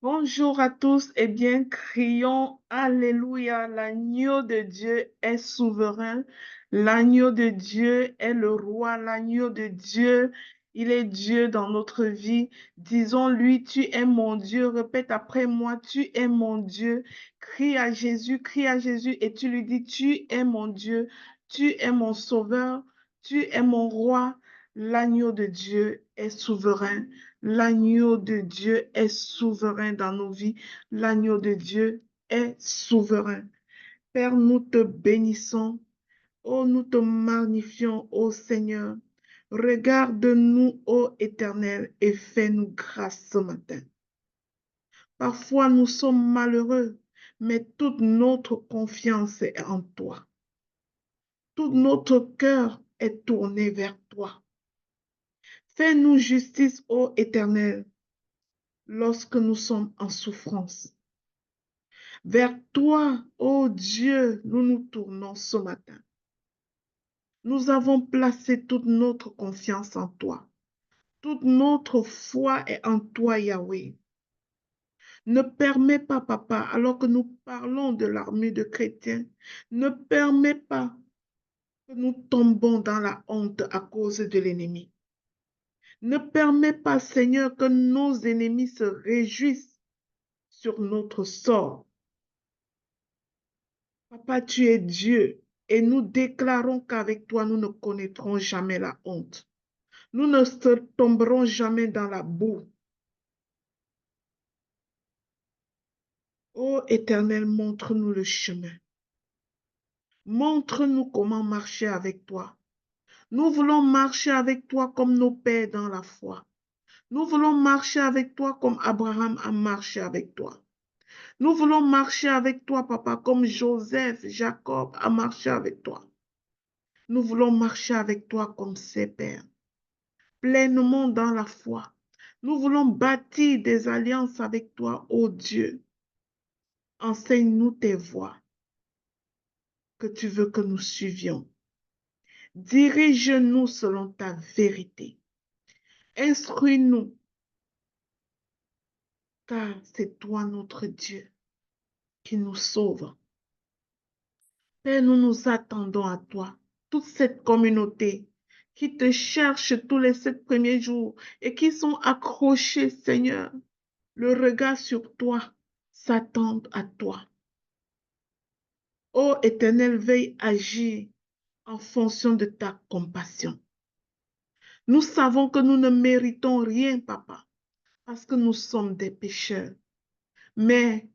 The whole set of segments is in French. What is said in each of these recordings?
Bonjour à tous et bien crions Alléluia, l'agneau de Dieu est souverain, l'agneau de Dieu est le roi, l'agneau de Dieu, il est Dieu dans notre vie. Disons-lui, tu es mon Dieu, répète après moi, tu es mon Dieu. Crie à Jésus et tu lui dis, tu es mon Dieu, tu es mon sauveur, tu es mon roi, l'agneau de Dieu est souverain. L'agneau de Dieu est souverain dans nos vies. L'agneau de Dieu est souverain. Père, nous te bénissons. Oh, nous te magnifions, ô Seigneur. Regarde-nous, ô Éternel, et fais-nous grâce ce matin. Parfois, nous sommes malheureux, mais toute notre confiance est en toi. Tout notre cœur est tourné vers toi. Fais-nous justice, ô Éternel, lorsque nous sommes en souffrance. Vers toi, ô Dieu, nous nous tournons ce matin. Nous avons placé toute notre confiance en toi. Toute notre foi est en toi, Yahweh. Ne permets pas, Papa, alors que nous parlons de l'armée de chrétiens, ne permets pas que nous tombons dans la honte à cause de l'ennemi. Ne permets pas, Seigneur, que nos ennemis se réjouissent sur notre sort. Papa, tu es Dieu et nous déclarons qu'avec toi, nous ne connaîtrons jamais la honte. Nous ne tomberons jamais dans la boue. Ô Éternel, montre-nous le chemin. Montre-nous comment marcher avec toi. Nous voulons marcher avec toi comme nos pères dans la foi. Nous voulons marcher avec toi comme Abraham a marché avec toi. Nous voulons marcher avec toi, Papa, comme Joseph, Jacob a marché avec toi. Nous voulons marcher avec toi comme ses pères, pleinement dans la foi. Nous voulons bâtir des alliances avec toi, ô Dieu. Enseigne-nous tes voies que tu veux que nous suivions. Dirige-nous selon ta vérité. Instruis-nous, car c'est toi notre Dieu qui nous sauve. Père, nous nous attendons à toi. Toute cette communauté qui te cherche tous les 7 premiers jours et qui sont accrochés, Seigneur, le regard sur toi, s'attendent à toi. Ô Éternel, veille agir en fonction de ta compassion. Nous savons que nous ne méritons rien, Papa, parce que nous sommes des pécheurs. Mais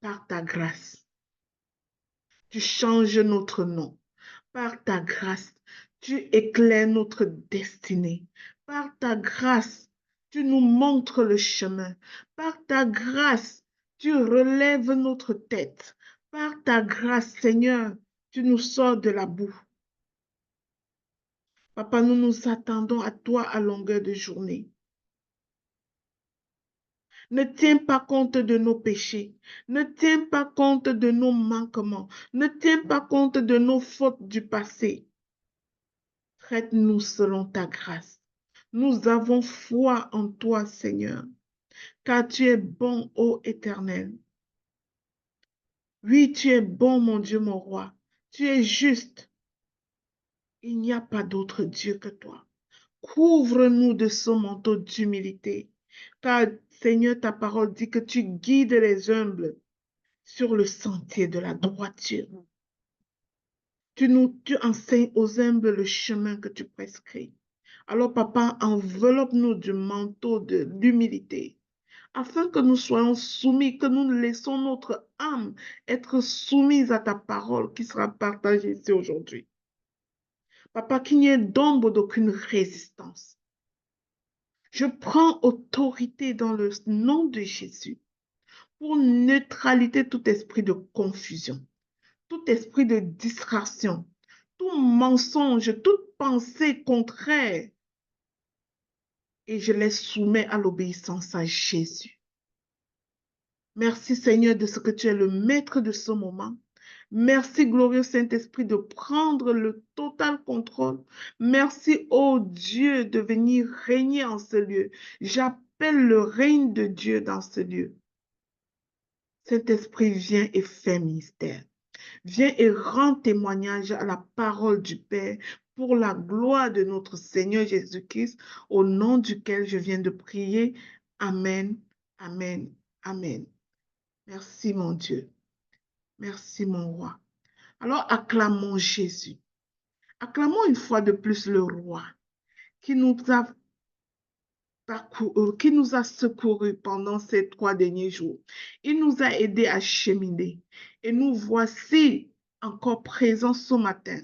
par ta grâce, tu changes notre nom. Par ta grâce, tu éclaires notre destinée. Par ta grâce, tu nous montres le chemin. Par ta grâce, tu relèves notre tête. Par ta grâce, Seigneur, tu nous sors de la boue. Papa, nous nous attendons à toi à longueur de journée. Ne tiens pas compte de nos péchés. Ne tiens pas compte de nos manquements. Ne tiens pas compte de nos fautes du passé. Traite-nous selon ta grâce. Nous avons foi en toi, Seigneur, car tu es bon, ô Éternel. Oui, tu es bon, mon Dieu, mon roi. Tu es juste. Il n'y a pas d'autre Dieu que toi. Couvre-nous de ce manteau d'humilité, car, Seigneur, ta parole dit que tu guides les humbles sur le sentier de la droiture. Tu enseignes aux humbles le chemin que tu prescris. Alors, Papa, enveloppe-nous du manteau de l'humilité, afin que nous soyons soumis, que nous laissons notre âme être soumise à ta parole qui sera partagée ici aujourd'hui. Papa, qu'il n'y ait d'ombre d'aucune résistance. Je prends autorité dans le nom de Jésus pour neutraliser tout esprit de confusion, tout esprit de distraction, tout mensonge, toute pensée contraire. Et je les soumets à l'obéissance à Jésus. Merci Seigneur de ce que tu es le maître de ce moment. Merci glorieux Saint-Esprit de prendre le total contrôle. Merci oh Dieu de venir régner en ce lieu. J'appelle appelle le règne de Dieu dans ce lieu. Saint-Esprit, viens et fais mystère. Viens et rends témoignage à la parole du Père pour la gloire de notre Seigneur Jésus-Christ, au nom duquel je viens de prier. Amen, amen, amen. Merci mon Dieu. Merci mon roi. Alors acclamons Jésus. Acclamons une fois de plus le roi qui nous a qui nous a secourus pendant ces 3 derniers jours. Il nous a aidés à cheminer. Et nous voici encore présents ce matin.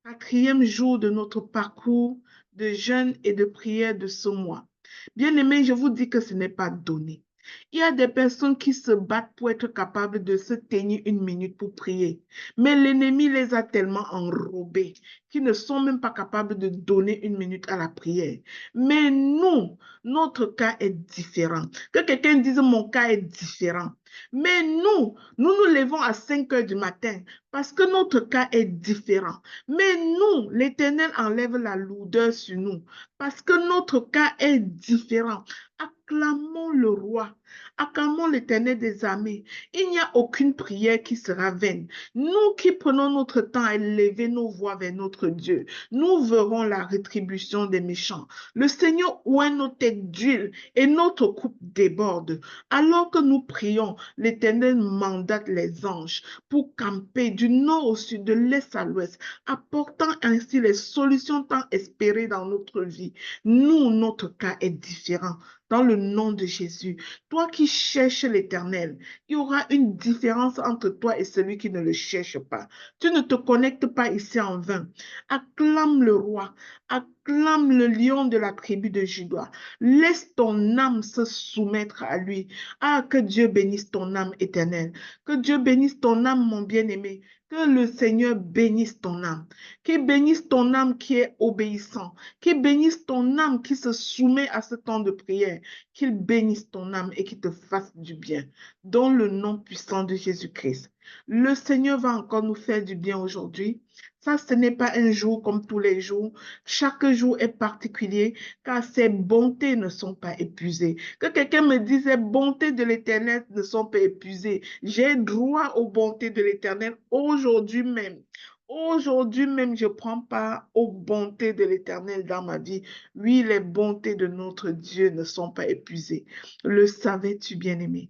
4e jour de notre parcours de jeûne et de prière de ce mois. Bien-aimés, je vous dis que ce n'est pas donné. Il y a des personnes qui se battent pour être capables de se tenir 1 minute pour prier. Mais l'ennemi les a tellement enrobés qu'ils ne sont même pas capables de donner 1 minute à la prière. Mais nous, notre cas est différent. Que quelqu'un dise mon cas est différent. Mais nous nous levons à 5 heures du matin parce que notre cas est différent. Mais nous, l'Éternel enlève la lourdeur sur nous parce que notre cas est différent. Acclamons le roi, acclamons l'Éternel des armées. Il n'y a aucune prière qui sera vaine. Nous qui prenons notre temps à élever nos voix vers notre Dieu, nous verrons la rétribution des méchants. Le Seigneur oint nos têtes d'huile et notre coupe déborde. Alors que nous prions, l'Éternel mandate les anges pour camper du nord au sud, de l'est à l'ouest, apportant ainsi les solutions tant espérées dans notre vie. Nous, notre cas est différent. Dans le nom de Jésus, toi qui cherches l'Éternel, il y aura une différence entre toi et celui qui ne le cherche pas. Tu ne te connectes pas ici en vain. Acclame le roi, acclame le lion de la tribu de Juda. Laisse ton âme se soumettre à lui. Ah, que Dieu bénisse ton âme éternelle. Que Dieu bénisse ton âme, mon bien-aimé. Que le Seigneur bénisse ton âme. Qu'il bénisse ton âme qui est obéissant. Qu'il bénisse ton âme qui se soumet à ce temps de prière. Qu'il bénisse ton âme et qu'il te fasse du bien. Dans le nom puissant de Jésus-Christ. Le Seigneur va encore nous faire du bien aujourd'hui. Ça, ce n'est pas un jour comme tous les jours. Chaque jour est particulier car ses bontés ne sont pas épuisées. Que quelqu'un me dise, les bontés de l'Éternel ne sont pas épuisées. J'ai droit aux bontés de l'Éternel aujourd'hui même. Aujourd'hui même, je prends part aux bontés de l'Éternel dans ma vie. Oui, les bontés de notre Dieu ne sont pas épuisées. Le savais-tu, bien-aimé?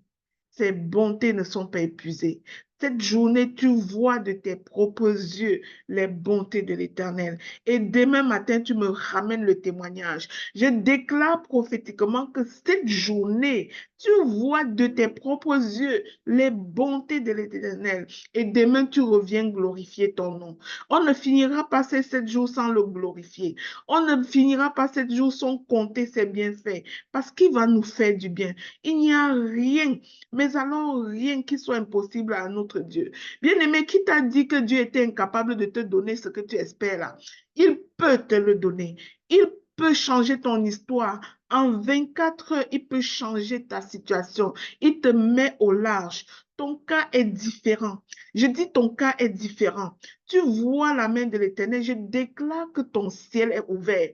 Ces bontés ne sont pas épuisées. Cette journée, tu vois de tes propres yeux les bontés de l'Éternel. Et demain matin, tu me ramènes le témoignage. Je déclare prophétiquement que cette journée, tu vois de tes propres yeux les bontés de l'Éternel. Et demain, tu reviens glorifier ton nom. On ne finira pas ces 7 jours sans le glorifier. On ne finira pas 7 jours sans compter ses bienfaits. Parce qu'il va nous faire du bien. Il n'y a rien, mais alors rien qui soit impossible à notre Dieu. Bien-aimé, qui t'a dit que Dieu était incapable de te donner ce que tu espères là? Il peut te le donner. Il peut changer ton histoire. En 24 heures, il peut changer ta situation. Il te met au large. Ton cas est différent. Je dis ton cas est différent. Tu vois la main de l'Éternel. Je déclare que ton ciel est ouvert.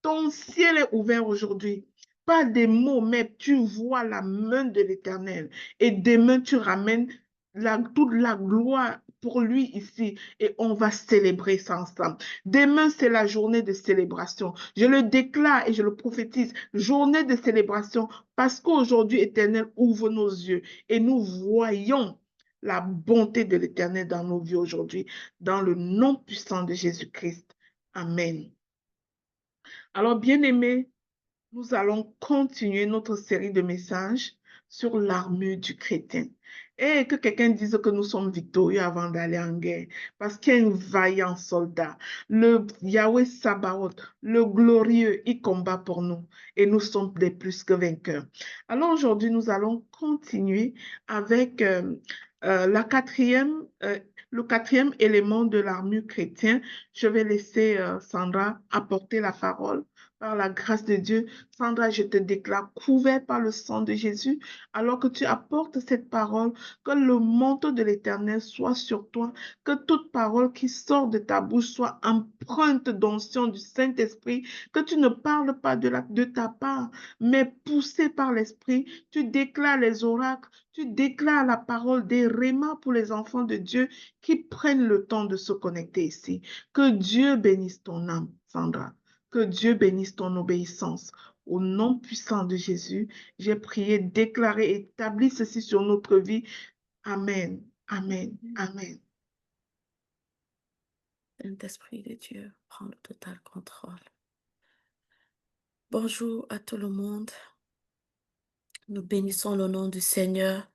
Ton ciel est ouvert aujourd'hui. Pas des mots, mais tu vois la main de l'Éternel. Et demain, tu ramènes toute la gloire pour lui ici. Et on va célébrer ça ensemble. Demain, c'est la journée de célébration. Je le déclare et je le prophétise. Journée de célébration parce qu'aujourd'hui, Éternel, ouvre nos yeux et nous voyons la bonté de l'Éternel dans nos vies aujourd'hui. Dans le nom puissant de Jésus-Christ. Amen. Alors, bien-aimés, nous allons continuer notre série de messages sur l'armure du chrétien. Et que quelqu'un dise que nous sommes victorieux avant d'aller en guerre. Parce qu'il y a un vaillant soldat. Le Yahweh Sabaoth, le glorieux, il combat pour nous. Et nous sommes des plus que vainqueurs. Alors aujourd'hui, nous allons continuer avec le quatrième élément de l'armure chrétien. Je vais laisser Sandra apporter la parole par la grâce de Dieu. Sandra, je te déclare couvert par le sang de Jésus, alors que tu apportes cette parole, que le manteau de l'Éternel soit sur toi, que toute parole qui sort de ta bouche soit empreinte d'onction du Saint-Esprit, que tu ne parles pas de ta part, mais poussé par l'Esprit. Tu déclares les oracles, tu déclares la parole des rémas pour les enfants de Dieu qui prennent le temps de se connecter ici. Que Dieu bénisse ton âme, Sandra. Que Dieu bénisse ton obéissance. Au nom puissant de Jésus, j'ai prié, déclaré, établi ceci sur notre vie. Amen. Amen. Amen. Saint-Esprit de Dieu, prends le total contrôle. Bonjour à tout le monde. Nous bénissons le nom du Seigneur.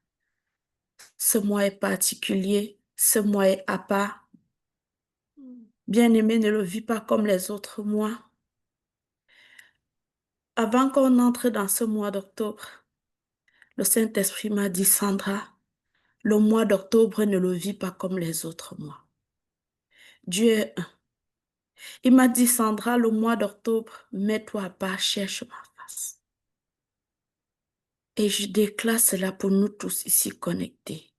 Ce mois est particulier, ce mois est à part. Bien-aimé, ne le vis pas comme les autres mois. Avant qu'on entre dans ce mois d'octobre, le Saint-Esprit m'a dit, Sandra, le mois d'octobre ne le vis pas comme les autres mois. Dieu est un. Il m'a dit, Sandra, le mois d'octobre, mets-toi à part, cherche ma face. Et je déclare cela pour nous tous ici connectés.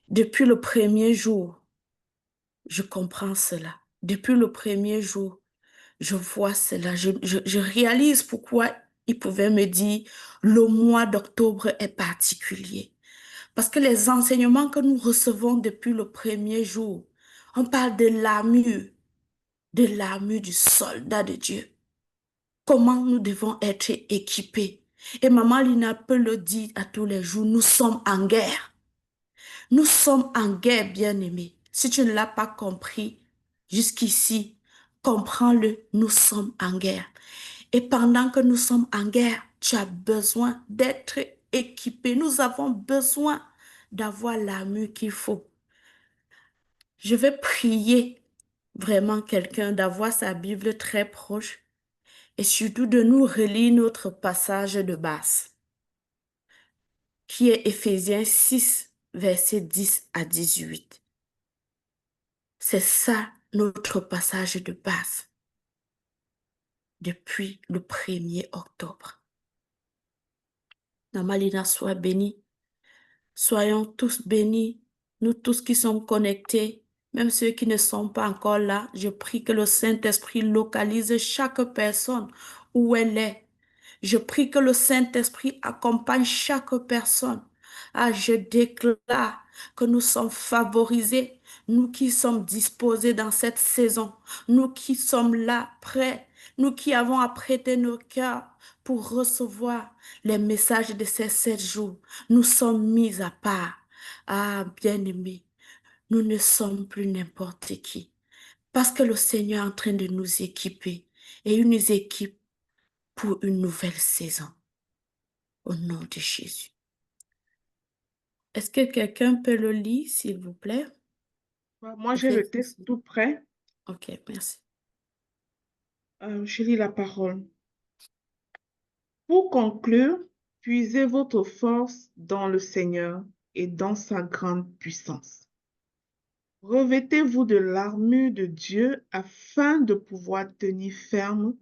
Depuis le premier jour, je comprends cela. Depuis le premier jour, je vois cela. Je réalise pourquoi il pouvait me dire le mois d'octobre est particulier. Parce que les enseignements que nous recevons depuis le premier jour, on parle de l'armure du soldat de Dieu. Comment nous devons être équipés. Et Maman Lina peut le dire à tous les jours, nous sommes en guerre. Nous sommes en guerre, bien-aimés. Si tu ne l'as pas compris jusqu'ici, comprends-le, nous sommes en guerre. Et pendant que nous sommes en guerre, tu as besoin d'être équipé. Nous avons besoin d'avoir l'armure qu'il faut. Je vais prier vraiment quelqu'un d'avoir sa Bible très proche et surtout de nous relire notre passage de base, qui est Éphésiens 6, versets 10 à 18. C'est ça notre passage de base depuis le 1er octobre. Namalina soit bénie. Soyons tous bénis, nous tous qui sommes connectés, même ceux qui ne sont pas encore là. Je prie que le Saint-Esprit localise chaque personne où elle est. Je prie que le Saint-Esprit accompagne chaque personne. Ah, je déclare que nous sommes favorisés, nous qui sommes disposés dans cette saison, nous qui sommes là, prêts, nous qui avons apprêté nos cœurs pour recevoir les messages de ces 7 jours. Nous sommes mis à part. Ah, bien-aimés, nous ne sommes plus n'importe qui. Parce que le Seigneur est en train de nous équiper et il nous équipe pour une nouvelle saison. Au nom de Jésus. Est-ce que quelqu'un peut le lire, s'il vous plaît? Moi, j'ai le texte tout prêt. Ok, merci. Je lis la parole. Pour conclure, puisez votre force dans le Seigneur et dans sa grande puissance. Revêtez-vous de l'armure de Dieu afin de pouvoir tenir ferme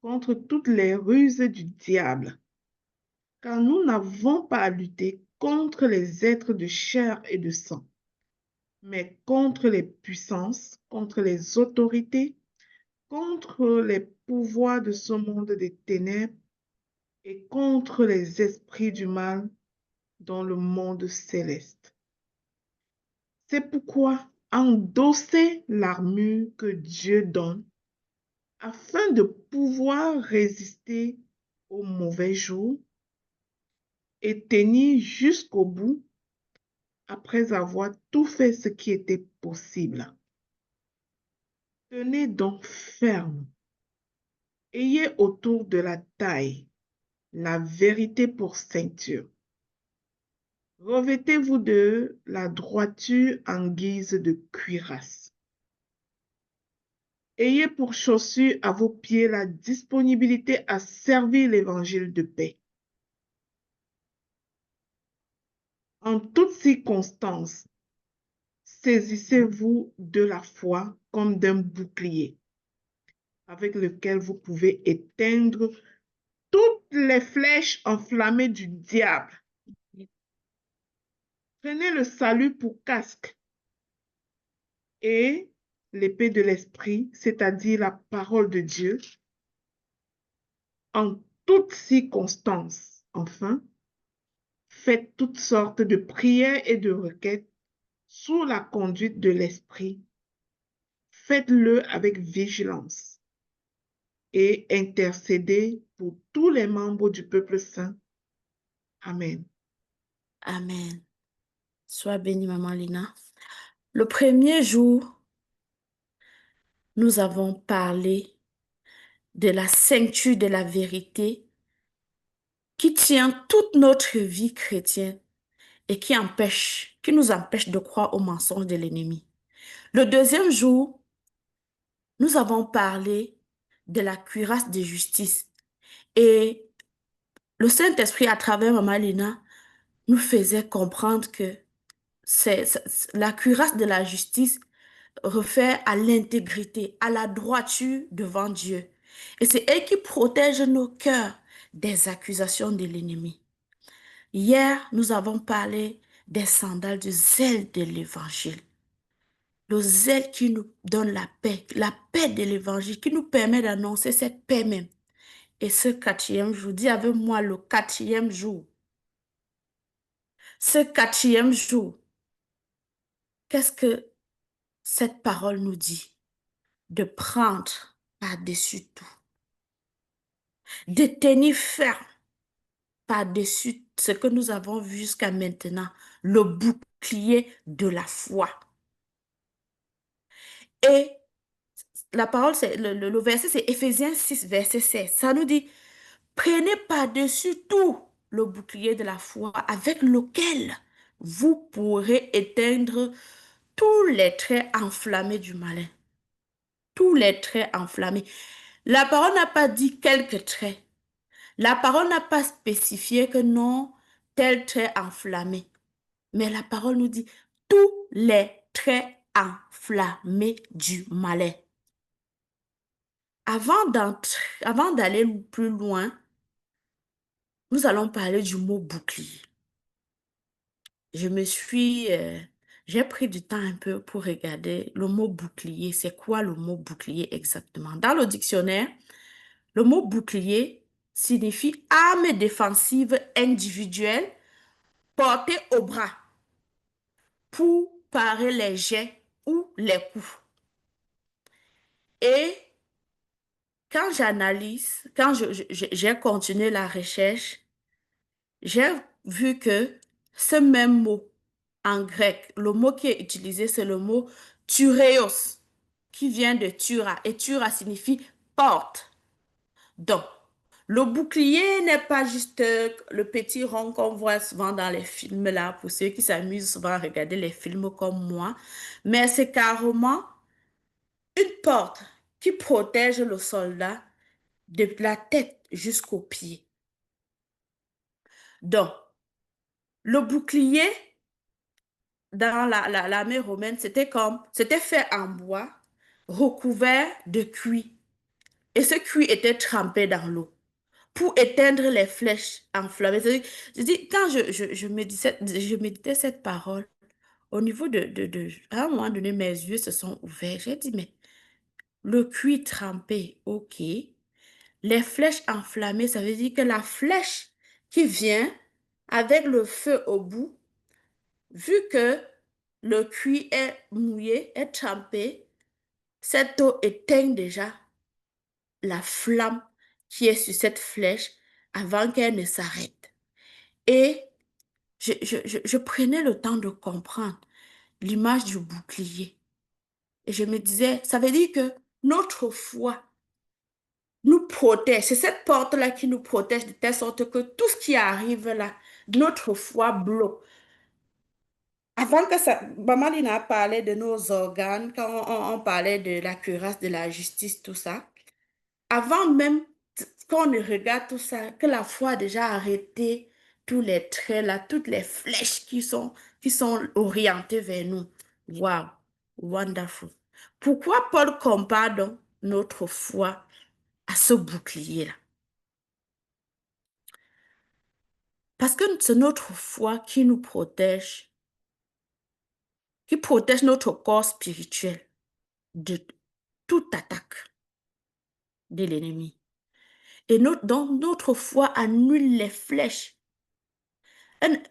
contre toutes les ruses du diable. Car nous n'avons pas à lutter contre les êtres de chair et de sang, mais contre les puissances, contre les autorités, contre les pouvoirs de ce monde des ténèbres et contre les esprits du mal dans le monde céleste. C'est pourquoi endossez l'armure que Dieu donne afin de pouvoir résister aux mauvais jours et tenir jusqu'au bout après avoir tout fait ce qui était possible. Tenez donc ferme. Ayez autour de la taille la vérité pour ceinture. Revêtez-vous de la droiture en guise de cuirasse. Ayez pour chaussure à vos pieds la disponibilité à servir l'évangile de paix. En toutes circonstances, saisissez-vous de la foi comme d'un bouclier. avec lequel vous pouvez éteindre toutes les flèches enflammées du diable. Prenez le salut pour casque et l'épée de l'esprit, c'est-à-dire la parole de Dieu, en toutes circonstances. Enfin, faites toutes sortes de prières et de requêtes sous la conduite de l'esprit. Faites-le avec vigilance et intercédez pour tous les membres du peuple saint. Amen. Amen. Sois bénie, Maman Lina. Le premier jour, nous avons parlé de la ceinture de la vérité qui tient toute notre vie chrétienne et qui nous empêche de croire aux mensonges de l'ennemi. Le deuxième jour, nous avons parlé de la cuirasse de justice et le Saint-Esprit, à travers Maman Lina, nous faisait comprendre que la cuirasse de la justice réfère à l'intégrité, à la droiture devant Dieu. Et c'est elle qui protège nos cœurs des accusations de l'ennemi. Hier, nous avons parlé des sandales du zèle de l'évangile. Le zèle qui nous donne la paix de l'évangile, qui nous permet d'annoncer cette paix même. Et ce quatrième jour, dis avec moi le quatrième jour. Ce quatrième jour, qu'est-ce que cette parole nous dit? De prendre par-dessus tout, de tenir ferme par-dessus ce que nous avons vu jusqu'à maintenant, le bouclier de la foi. Et la parole, le verset, c'est Éphésiens 6, verset 16. Ça nous dit, prenez par-dessus tout le bouclier de la foi avec lequel vous pourrez éteindre tous les traits enflammés du malin. Tous les traits enflammés. La parole n'a pas dit quelques traits. La parole n'a pas spécifié que non, tel trait enflammé. Mais la parole nous dit tous les traits enflammés du malin. Avant d'aller plus loin, nous allons parler du mot bouclier. J'ai pris du temps un peu pour regarder le mot bouclier. C'est quoi le mot bouclier exactement? Dans le dictionnaire, le mot bouclier signifie arme défensive individuelle portée au bras pour parer les jets ou les coups. Et quand j'ai continué la recherche, j'ai vu que ce même mot en grec, le mot qui est utilisé, c'est le mot tureos, qui vient de tura. Et tura signifie porte. Donc, le bouclier n'est pas juste le petit rond qu'on voit souvent dans les films là, pour ceux qui s'amusent souvent à regarder les films comme moi, mais c'est carrément une porte qui protège le soldat de la tête jusqu'aux pieds. Donc, le bouclier dans l'armée romaine, c'était fait en bois, recouvert de cuir. Et ce cuir était trempé dans l'eau pour éteindre les flèches enflammées. Je dis, quand je méditais cette parole, au niveau à un moment donné, mes yeux se sont ouverts. J'ai dit, mais le cuir trempé, ok. Les flèches enflammées, ça veut dire que la flèche qui vient avec le feu au bout, vu que le cuir est mouillé, est trempé, cette eau éteint déjà la flamme qui est sur cette flèche avant qu'elle ne s'arrête. Et je prenais le temps de comprendre l'image du bouclier. Et je me disais, ça veut dire que notre foi nous protège. C'est cette porte-là qui nous protège de telle sorte que tout ce qui arrive là, notre foi bloque. Avant que ça, Maman Lina a parlé de nos organes, quand on parlait de la cuirasse, de la justice, tout ça. Avant même qu'on ne regarde tout ça, que la foi a déjà arrêté tous les traits là, toutes les flèches qui sont orientées vers nous. Wow, wonderful. Pourquoi Paul compare donc notre foi à ce bouclier-là. Parce que c'est notre foi qui nous protège, qui protège notre corps spirituel de toute attaque de l'ennemi. Et donc notre foi annule les flèches.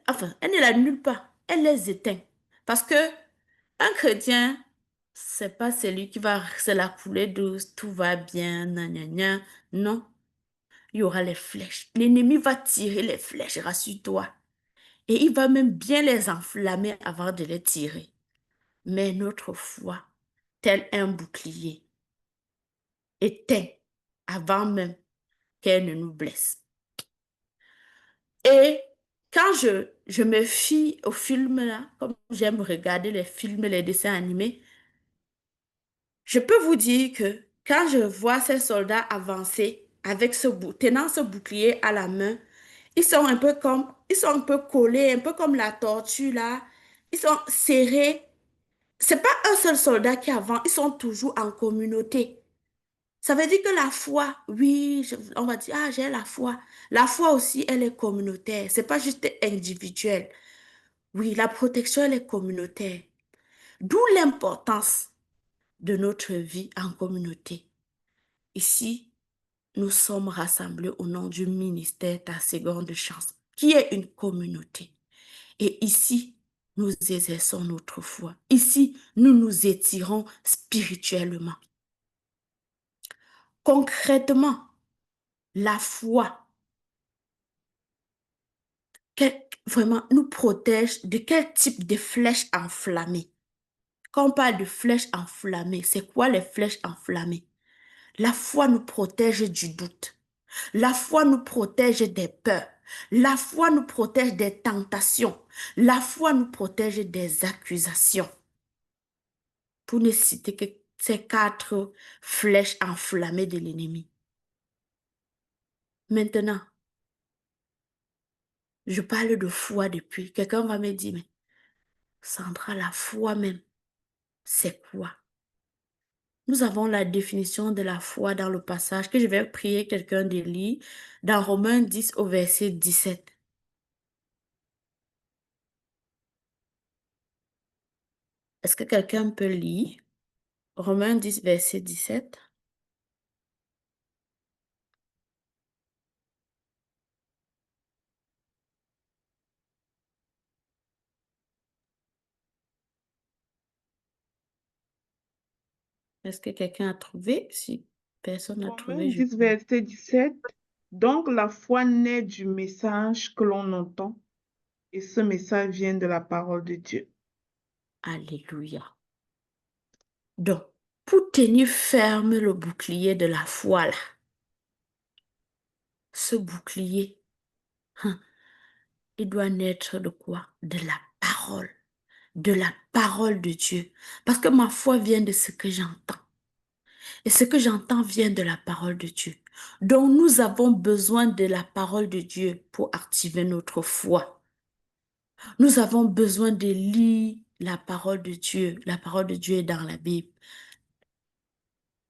Enfin, elle ne l'annule pas, elle les éteint. Parce que un chrétien, c'est pas celui qui va se la couler douce, tout va bien, nan, nan, nan. Non, il y aura les flèches. L'ennemi va tirer les flèches, rassure-toi. Et il va même bien les enflammer avant de les tirer. Mais notre foi, tel un bouclier, éteint avant même qu'elle ne nous blesse. Et quand je me fie aux films là, comme j'aime regarder les films, les dessins animés, je peux vous dire que quand je vois ces soldats avancer avec tenant ce bouclier à la main, ils sont un peu collés, un peu comme la tortue là. Ils sont serrés. C'est pas un seul soldat qui avance, ils sont toujours en communauté. Ça veut dire que la foi, oui, on va dire, ah, j'ai la foi. La foi aussi, elle est communautaire. C'est pas juste individuel. Oui, la protection, elle est communautaire. D'où l'importance de notre vie en communauté. Ici, nous sommes rassemblés au nom du ministère Ta Seconde Chance, qui est une communauté. Et ici, nous exerçons notre foi. Ici, nous nous étirons spirituellement. Concrètement, la foi, vraiment, nous protège de quel type de flèches enflammées? Quand on parle de flèches enflammées, c'est quoi les flèches enflammées? La foi nous protège du doute. La foi nous protège des peurs. La foi nous protège des tentations. La foi nous protège des accusations. Pour ne citer que ces 4 flèches enflammées de l'ennemi. Maintenant, je parle de foi depuis. Quelqu'un va me dire, mais Sandra, la foi même, c'est quoi? Nous avons la définition de la foi dans le passage que je vais prier quelqu'un de lire dans Romains 10 au verset 17. Est-ce que quelqu'un peut lire Romains 10, verset 17? Est-ce que quelqu'un a trouvé? Si personne n'a Romains trouvé, je 10, peux. verset 17. Donc la foi naît du message que l'on entend, et ce message vient de la parole de Dieu. Alléluia. Donc, pour tenir ferme le bouclier de la foi, là, ce bouclier, hein, il doit naître de quoi? De la parole. De la parole de Dieu. Parce que ma foi vient de ce que j'entends. Et ce que j'entends vient de la parole de Dieu. Donc nous avons besoin de la parole de Dieu pour activer notre foi. Nous avons besoin de lire la parole de Dieu. La parole de Dieu est dans la Bible.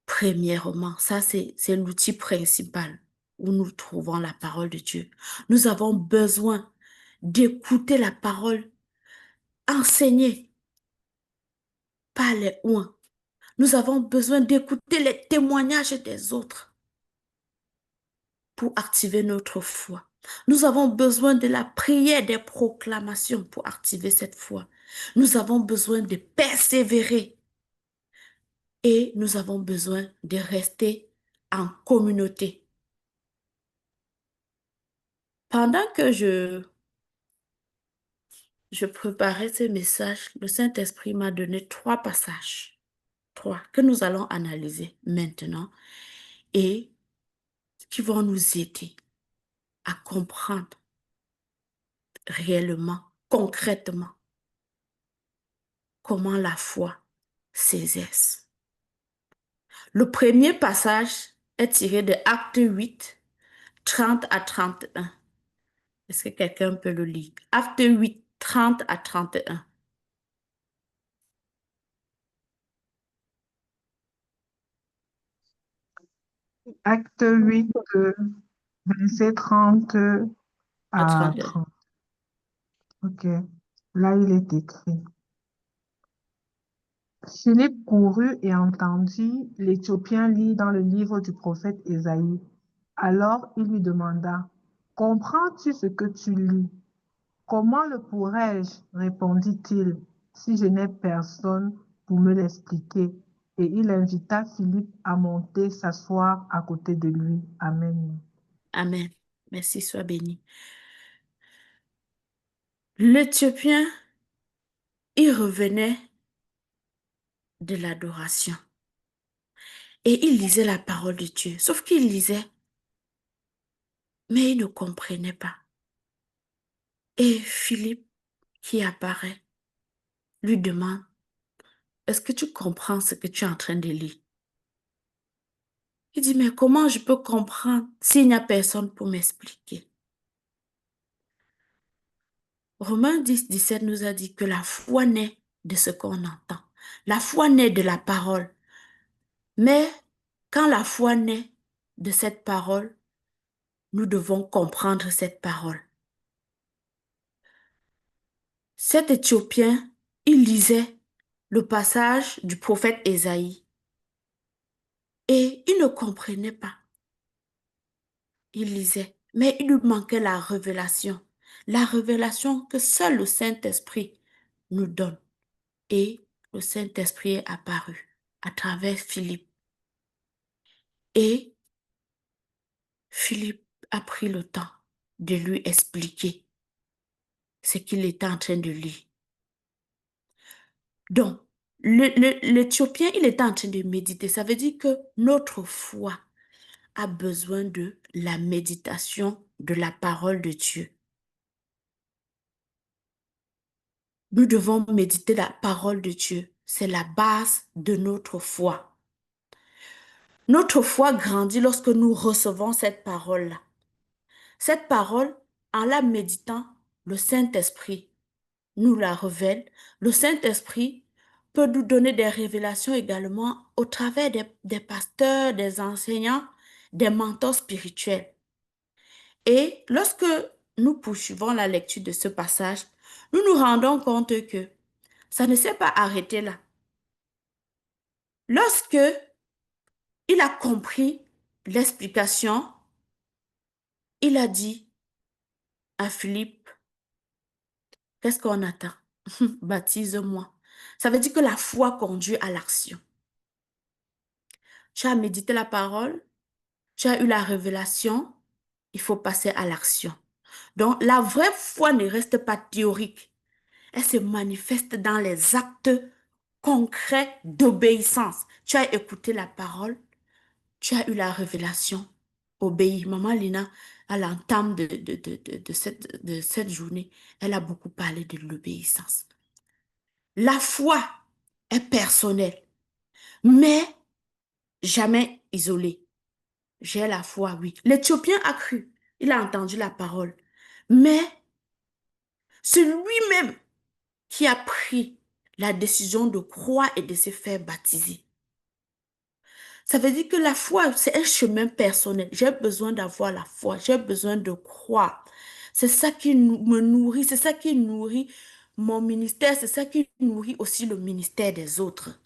Premièrement, ça c'est l'outil principal où nous trouvons la parole de Dieu. Nous avons besoin d'écouter la parole enseignée par les uns. Nous avons besoin d'écouter les témoignages des autres pour activer notre foi. Nous avons besoin de la prière des proclamations pour activer cette foi. Nous avons besoin de persévérer et nous avons besoin de rester en communauté. Pendant que je préparais ce message, le Saint-Esprit m'a donné 3 passages, 3, que nous allons analyser maintenant et qui vont nous aider à comprendre réellement, concrètement, comment la foi s'exerce. Le premier passage est tiré de Acte 8, 30 à 31. Est-ce que quelqu'un peut le lire? Acte 8, 30 à 31. Acte 8, verset 30 à à 32. 30. Ok. Là, il est écrit. Philippe courut et entendit l'Éthiopien lire dans le livre du prophète Ésaïe. Alors il lui demanda, comprends-tu ce que tu lis? Comment le pourrais-je, répondit-il, si je n'ai personne pour me l'expliquer? Et il invita Philippe à monter s'asseoir à côté de lui. Amen. Amen. Merci, sois béni. L'Éthiopien, il revenait de l'adoration et il lisait la parole de Dieu. Sauf qu'il lisait, mais il ne comprenait pas. Et Philippe, qui apparaît, lui demande, est-ce que tu comprends ce que tu es en train de lire? Il dit, mais comment je peux comprendre s'il n'y a personne pour m'expliquer? Romains 10, 17 nous a dit que la foi naît de ce qu'on entend. La foi naît de la parole. Mais quand la foi naît de cette parole, nous devons comprendre cette parole. Cet Éthiopien, il lisait le passage du prophète Ésaïe et il ne comprenait pas. Il lisait, mais il lui manquait la révélation que seul le Saint-Esprit nous donne. Et le Saint-Esprit est apparu à travers Philippe. Et Philippe a pris le temps de lui expliquer ce qu'il était en train de lire. Donc, l'Éthiopien, il était en train de méditer. Ça veut dire que notre foi a besoin de la méditation de la parole de Dieu. Nous devons méditer la parole de Dieu. C'est la base de notre foi. Notre foi grandit lorsque nous recevons cette parole-là. Cette parole, en la méditant, le Saint-Esprit nous la révèle. Le Saint-Esprit peut nous donner des révélations également au travers des pasteurs, des enseignants, des mentors spirituels. Et lorsque nous poursuivons la lecture de ce passage, nous nous rendons compte que ça ne s'est pas arrêté là. Lorsque il a compris l'explication, il a dit à Philippe, qu'est-ce qu'on attend? Baptise-moi. Ça veut dire que la foi conduit à l'action. Tu as médité la parole, tu as eu la révélation, il faut passer à l'action. Donc, la vraie foi ne reste pas théorique. Elle se manifeste dans les actes concrets d'obéissance. Tu as écouté la parole, tu as eu la révélation, obéis. Maman Lina, à l'entame de cette journée, elle a beaucoup parlé de l'obéissance. La foi est personnelle, mais jamais isolée. J'ai la foi, oui. L'Éthiopien a cru, il a entendu la parole, mais c'est lui-même qui a pris la décision de croire et de se faire baptiser. Ça veut dire que la foi, c'est un chemin personnel. J'ai besoin d'avoir la foi, j'ai besoin de croire. C'est ça qui me nourrit, c'est ça qui nourrit mon ministère, c'est ça qui nourrit aussi le ministère des autres.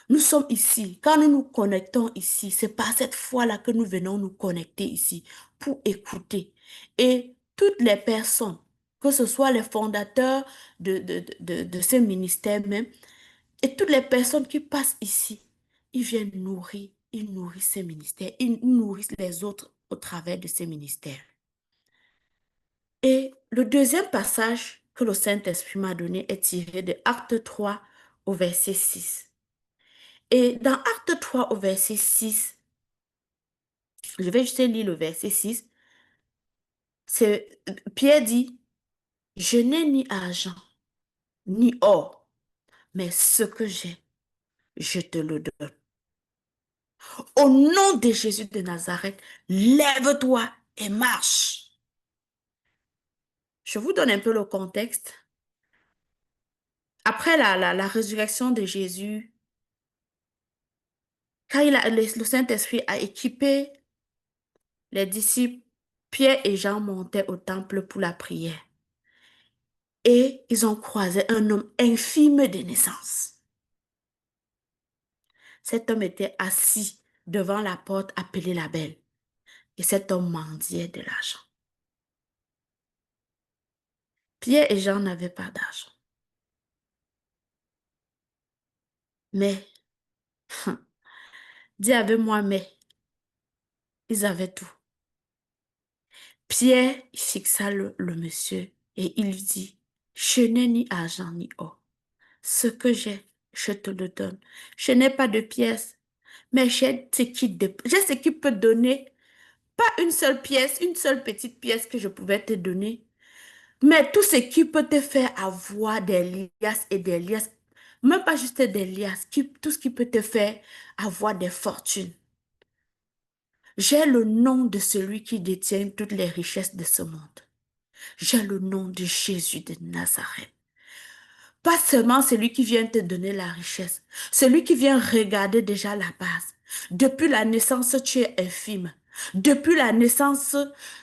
Nous sommes ici. Quand nous nous connectons ici, c'est par cette foi-là que nous venons nous connecter ici pour écouter. Et toutes les personnes, que ce soit les fondateurs de ce ministère même, et toutes les personnes qui passent ici, ils nourrissent ces ministères, ils nourrissent les autres au travers de ces ministères. Et le deuxième passage que le Saint-Esprit m'a donné est tiré de Acte 3 au verset 6. Et dans Acte 3 au verset 6, je vais juste lire le verset 6. Pierre dit, je n'ai ni argent, ni or, mais ce que j'ai, je te le donne. Au nom de Jésus de Nazareth, lève-toi et marche. Je vous donne un peu le contexte. Après la résurrection de Jésus, Quand le Saint-Esprit a équipé les disciples, Pierre et Jean montaient au temple pour la prière. Et ils ont croisé un homme infirme de naissance. Cet homme était assis devant la porte appelée la Belle. Et cet homme mendiait de l'argent. Pierre et Jean n'avaient pas d'argent. Mais, dis avec moi, mais, ils avaient tout. Pierre fixa le monsieur et il lui dit, je n'ai ni argent ni or. Ce que j'ai, je te le donne. Je n'ai pas de pièces, mais j'ai ce qui peut donner. Pas une seule pièce, une seule petite pièce que je pouvais te donner. Mais tout ce qui peut te faire avoir des liasses et des liasses, même pas juste des liasses, tout ce qui peut te faire avoir des fortunes. J'ai le nom de celui qui détient toutes les richesses de ce monde. J'ai le nom de Jésus de Nazareth. Pas seulement celui qui vient te donner la richesse, celui qui vient regarder déjà la base. Depuis la naissance, tu es infime. Depuis la naissance,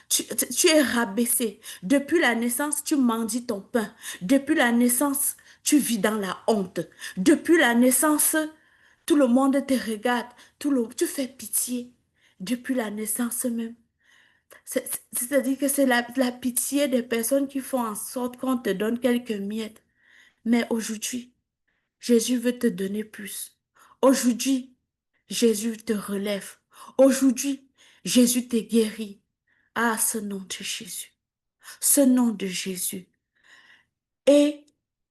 tu es rabaissé. Depuis la naissance, tu mendies ton pain. Depuis la naissance, tu vis dans la honte. Depuis la naissance, tout le monde te regarde. Tu fais pitié. Depuis la naissance même. C'est-à-dire que c'est la pitié des personnes qui font en sorte qu'on te donne quelques miettes. Mais aujourd'hui, Jésus veut te donner plus. Aujourd'hui, Jésus te relève. Aujourd'hui, Jésus te guérit. Ah, ce nom de Jésus. Ce nom de Jésus. Et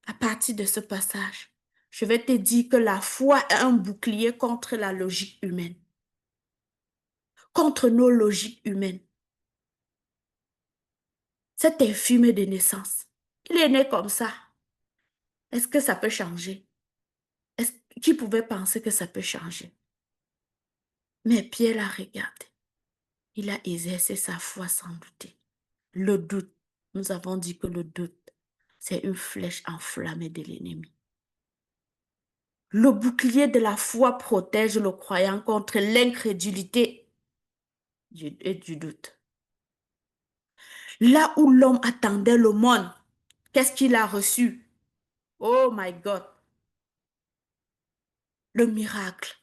à partir de ce passage, je vais te dire que la foi est un bouclier contre la logique humaine. Contre nos logiques humaines. Cet infirme de naissance, il est né comme ça. Est-ce que ça peut changer? Qui pouvait penser que ça peut changer? Mais Pierre l'a regardé. Il a exercé sa foi sans douter. Le doute, nous avons dit que le doute, c'est une flèche enflammée de l'ennemi. Le bouclier de la foi protège le croyant contre l'incrédulité et du doute. Là où l'homme attendait le monde, qu'est-ce qu'il a reçu? Oh my God! Le miracle.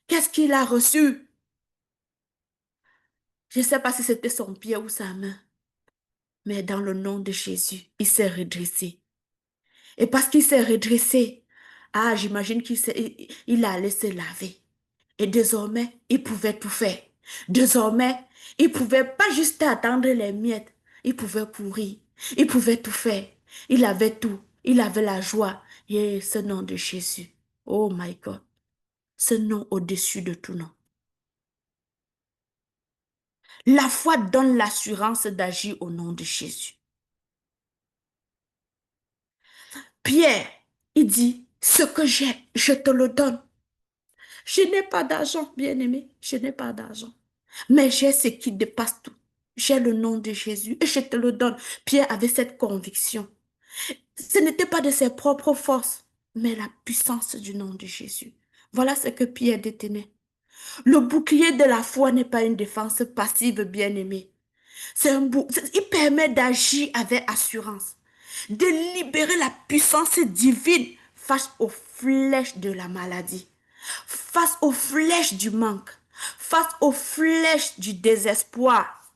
Qu'est-ce qu'il a reçu? Je ne sais pas si c'était son pied ou sa main, mais dans le nom de Jésus, il s'est redressé. Et parce qu'il s'est redressé, ah, j'imagine il allait se laver. Et désormais, il pouvait tout faire. Désormais, il pouvait pas juste attendre les miettes. Il pouvait courir. Il pouvait tout faire. Il avait tout. Il avait la joie. Et ce nom de Jésus. Oh my God. Ce nom au-dessus de tout nom. La foi donne l'assurance d'agir au nom de Jésus. Pierre, il dit, ce que j'ai, je te le donne. Je n'ai pas d'argent, bien-aimé, je n'ai pas d'argent. Mais j'ai ce qui dépasse tout. J'ai le nom de Jésus et je te le donne. Pierre avait cette conviction. Ce n'était pas de ses propres forces, mais la puissance du nom de Jésus. Voilà ce que Pierre détenait. Le bouclier de la foi n'est pas une défense passive, bien-aimé. Il permet d'agir avec assurance, de libérer la puissance divine face aux flèches de la maladie, face aux flèches du manque, face aux flèches du désespoir.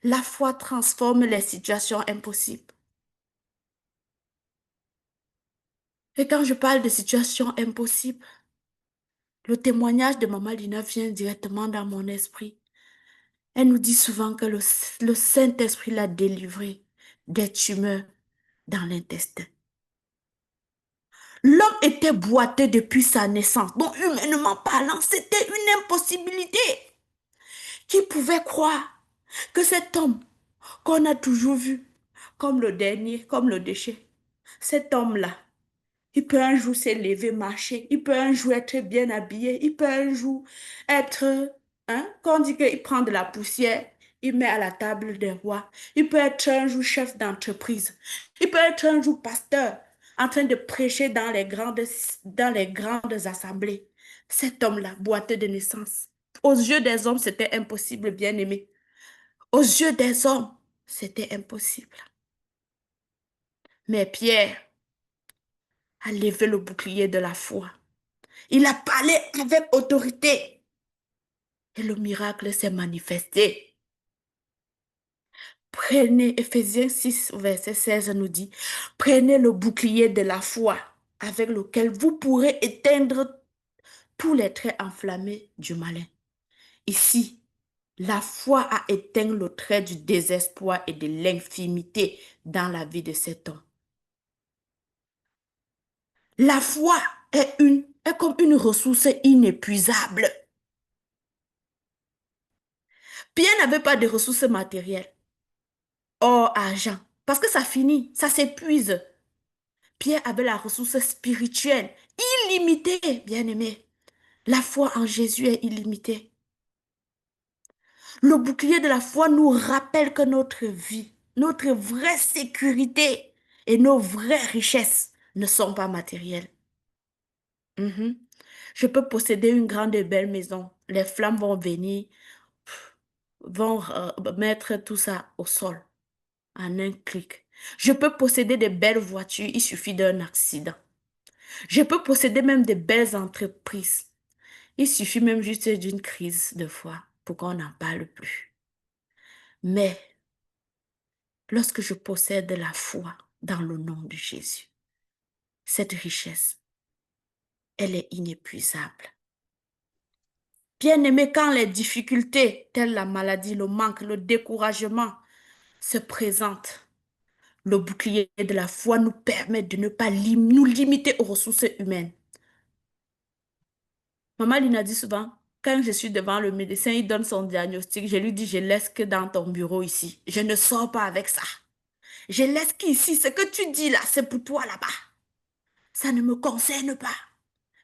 La foi transforme les situations impossibles. Et quand je parle de situations impossibles, le témoignage de Maman Lina vient directement dans mon esprit. Elle nous dit souvent que le Saint-Esprit l'a délivrée des tumeurs dans l'intestin. L'homme était boiteux depuis sa naissance. Donc, humainement parlant, c'était une impossibilité. Qui pouvait croire que cet homme qu'on a toujours vu comme le dernier, comme le déchet, cet homme-là, il peut un jour s'élever, marcher, il peut un jour être bien habillé, il peut un jour être, quand on dit qu'il prend de la poussière, il met à la table des rois, il peut être un jour chef d'entreprise, il peut être un jour pasteur. en train de prêcher dans les grandes assemblées. Cet homme-là, boiteux de naissance. Aux yeux des hommes, c'était impossible, bien-aimé. Aux yeux des hommes, c'était impossible. Mais Pierre a levé le bouclier de la foi. Il a parlé avec autorité. Et le miracle s'est manifesté. Prenez, Éphésiens 6, verset 16 nous dit, prenez le bouclier de la foi avec lequel vous pourrez éteindre tous les traits enflammés du malin. Ici, la foi a éteint le trait du désespoir et de l'infimité dans la vie de cet homme. La foi est comme une ressource inépuisable. Pierre n'avait pas de ressources matérielles, or argent, parce que ça finit, ça s'épuise. Pierre avait la ressource spirituelle, illimitée, bien-aimé. La foi en Jésus est illimitée. Le bouclier de la foi nous rappelle que notre vie, notre vraie sécurité et nos vraies richesses ne sont pas matérielles. Je peux posséder une grande et belle maison. Les flammes vont venir, vont mettre tout ça au sol en un clic. Je peux posséder de belles voitures, il suffit d'un accident. Je peux posséder même de belles entreprises. Il suffit même juste d'une crise de foi pour qu'on n'en parle plus. Mais lorsque je possède la foi dans le nom de Jésus, cette richesse, elle est inépuisable. Bien-aimé, quand les difficultés, telles la maladie, le manque, le découragement, se présentent, le bouclier de la foi nous permet de ne pas nous limiter aux ressources humaines. Maman Lina dit souvent, quand je suis devant le médecin, il donne son diagnostic, je lui dis, je laisse que dans ton bureau ici. Je ne sors pas avec ça. Je laisse qu'ici, ce que tu dis là, c'est pour toi là-bas. Ça ne me concerne pas.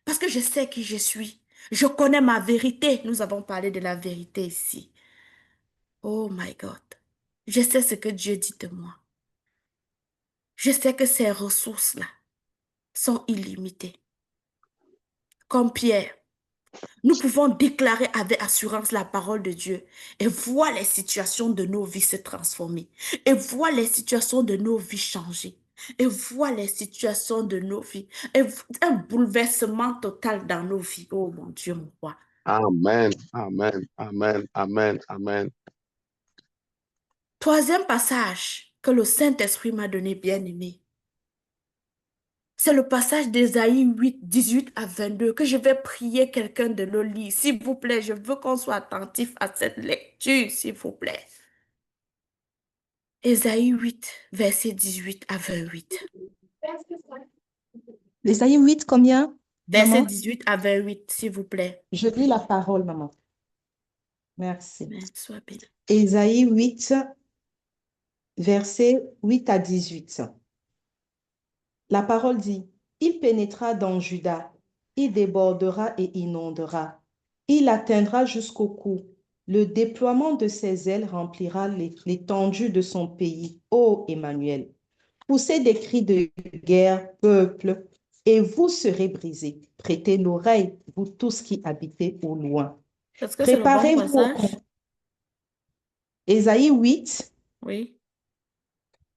Parce que je sais qui je suis. Je connais ma vérité. Nous avons parlé de la vérité ici. Oh my God. Je sais ce que Dieu dit de moi. Je sais que ces ressources-là sont illimitées. Comme Pierre, nous pouvons déclarer avec assurance la parole de Dieu et voir les situations de nos vies se transformer, et voir les situations de nos vies changer, et voir les situations de nos vies, et un bouleversement total dans nos vies. Oh mon Dieu, mon roi. Amen, amen, amen, amen, amen. Troisième passage que le Saint-Esprit m'a donné, bien-aimé, c'est le passage d'Ésaïe 8, 18 à 22 que je vais prier quelqu'un de le lire. S'il vous plaît, je veux qu'on soit attentif à cette lecture, s'il vous plaît. Ésaïe 8, verset 18 à 28. Ésaïe 8, combien? Verset Maman? 18 à 28, s'il vous plaît. Je lis la parole, maman. Merci. Amen. Sois béni. Ésaïe 8, verset 8 à 18. La parole dit, « Il pénétrera dans Juda, il débordera et inondera. Il atteindra jusqu'au cou. Le déploiement de ses ailes remplira l'étendue de son pays. Ô Emmanuel, poussez des cris de guerre, peuple, et vous serez brisés. Prêtez l'oreille, vous tous qui habitez au loin. » Est-ce que c'est le bon Préparez-vous au passage? Ésaïe 8, Oui.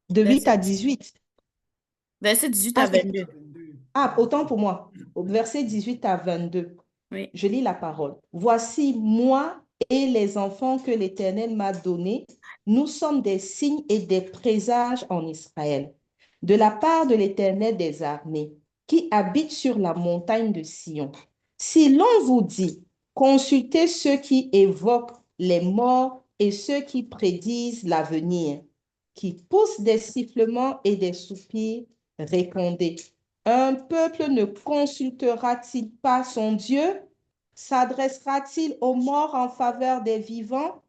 de 8 Verset, à 18. verset 18 à 22. Autant pour moi. Au verset 18 à 22. Oui. Je lis la parole. « Voici moi et les enfants que l'Éternel m'a donnés. Nous sommes des signes et des présages en Israël, de la part de l'Éternel des armées, qui habite sur la montagne de Sion. Si l'on vous dit, consultez ceux qui évoquent les morts et ceux qui prédisent l'avenir, qui poussent des sifflements et des soupirs, répondez. Un peuple ne consultera-t-il pas son Dieu? S'adressera-t-il aux morts en faveur des vivants?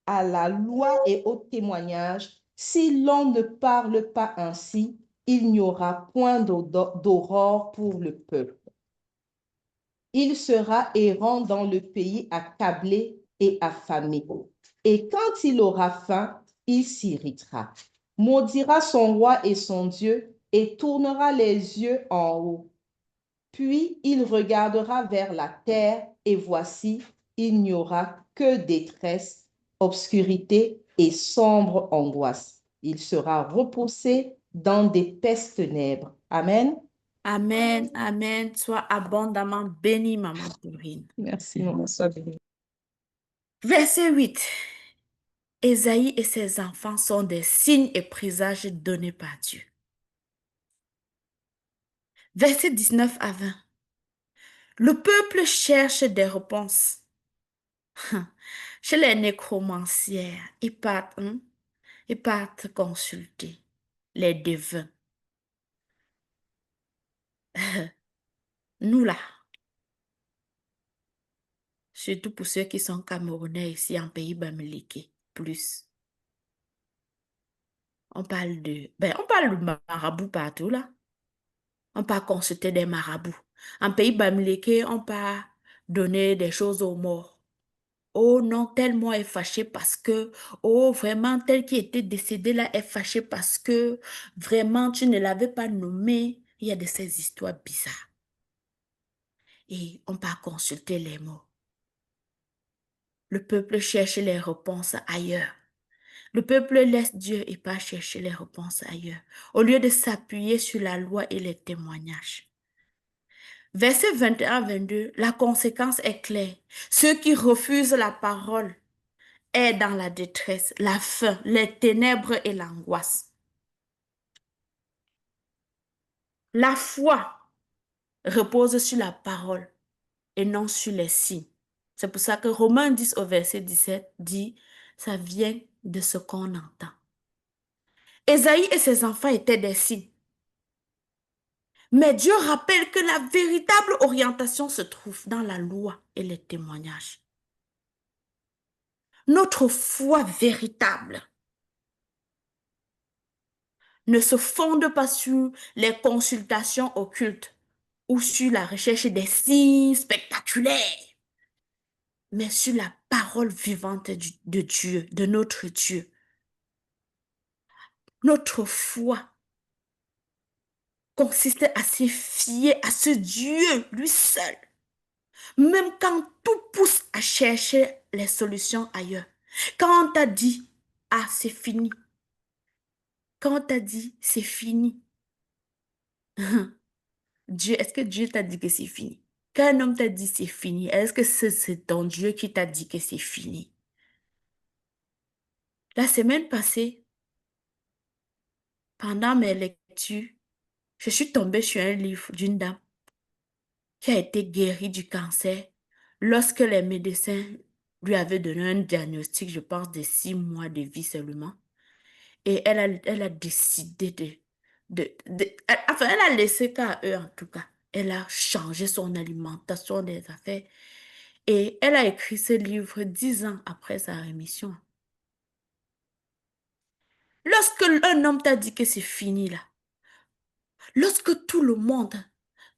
À la loi et au témoignage, si l'on ne parle pas ainsi, il n'y aura point d'aurore pour le peuple. Il sera errant dans le pays, accablé et affamé. Et quand il aura faim, il s'irritera, maudira son roi et son Dieu, et tournera les yeux en haut. Puis il regardera vers la terre et voici, il n'y aura que détresse, obscurité et sombre angoisse. Il sera repoussé dans d'épaisses ténèbres. Amen. Amen, amen. Sois abondamment béni, maman Corinne. Merci, maman. Sois bénie. Verset 8. Ésaïe et ses enfants sont des signes et présages donnés par Dieu. Verset 19 à 20. Le peuple cherche des réponses. Chez les nécromancières, ils partent consulter les devins. Nous là, surtout pour ceux qui sont camerounais ici en pays bamileke, plus. On parle de marabout partout là. On peut consulter des marabouts. En pays bamileke, on peut donner des choses aux morts. Oh non, tel mort est fâché parce que, oh vraiment, tel qui était décédé là est fâché parce que, vraiment, tu ne l'avais pas nommé. Il y a de ces histoires bizarres. Et on peut consulter les morts. Le peuple cherche les réponses ailleurs. Le peuple laisse Dieu et pas chercher les réponses ailleurs, au lieu de s'appuyer sur la loi et les témoignages. Verset 21-22, la conséquence est claire. Ceux qui refusent la parole est dans la détresse, la faim, les ténèbres et l'angoisse. La foi repose sur la parole et non sur les signes. C'est pour ça que Romains 10 au verset 17 dit, ça vient de ce qu'on entend. Ésaïe et ses enfants étaient des signes. Mais Dieu rappelle que la véritable orientation se trouve dans la loi et les témoignages. Notre foi véritable ne se fonde pas sur les consultations occultes ou sur la recherche des signes spectaculaires, mais sur la parole vivante de Dieu, de notre Dieu. Notre foi consiste à se fier à ce Dieu, lui seul, même quand tout pousse à chercher les solutions ailleurs. Quand on t'a dit, ah, c'est fini. Quand on t'a dit, c'est fini. Dieu, est-ce que Dieu t'a dit que c'est fini? Quand un homme t'a dit c'est fini, est-ce que c'est ton Dieu qui t'a dit que c'est fini? La semaine passée, pendant mes lectures, je suis tombée sur un livre d'une dame qui a été guérie du cancer lorsque les médecins lui avaient donné un diagnostic, je pense, de 6 mois de vie seulement. Et elle a décidé enfin, elle a laissé qu'à eux en tout cas. Elle a changé son alimentation, des affaires. Et elle a écrit ce livre 10 ans après sa rémission. Lorsque un homme t'a dit que c'est fini là, lorsque tout le monde,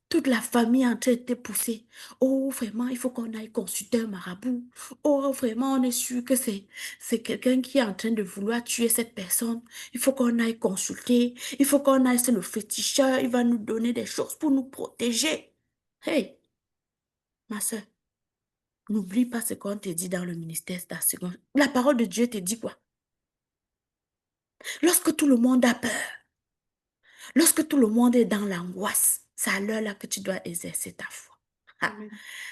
toute la famille a été poussée, oh vraiment, il faut qu'on aille consulter un marabout. Oh vraiment, on est sûr que c'est quelqu'un qui est en train de vouloir tuer cette personne. Il faut qu'on aille consulter. Il faut qu'on aille chez le féticheur. Il va nous donner des choses pour nous protéger. Hey, ma soeur, n'oublie pas ce qu'on te dit dans le ministère de la seconde. La parole de Dieu te dit quoi? Lorsque tout le monde a peur, lorsque tout le monde est dans l'angoisse, c'est à l'heure là que tu dois exercer ta foi.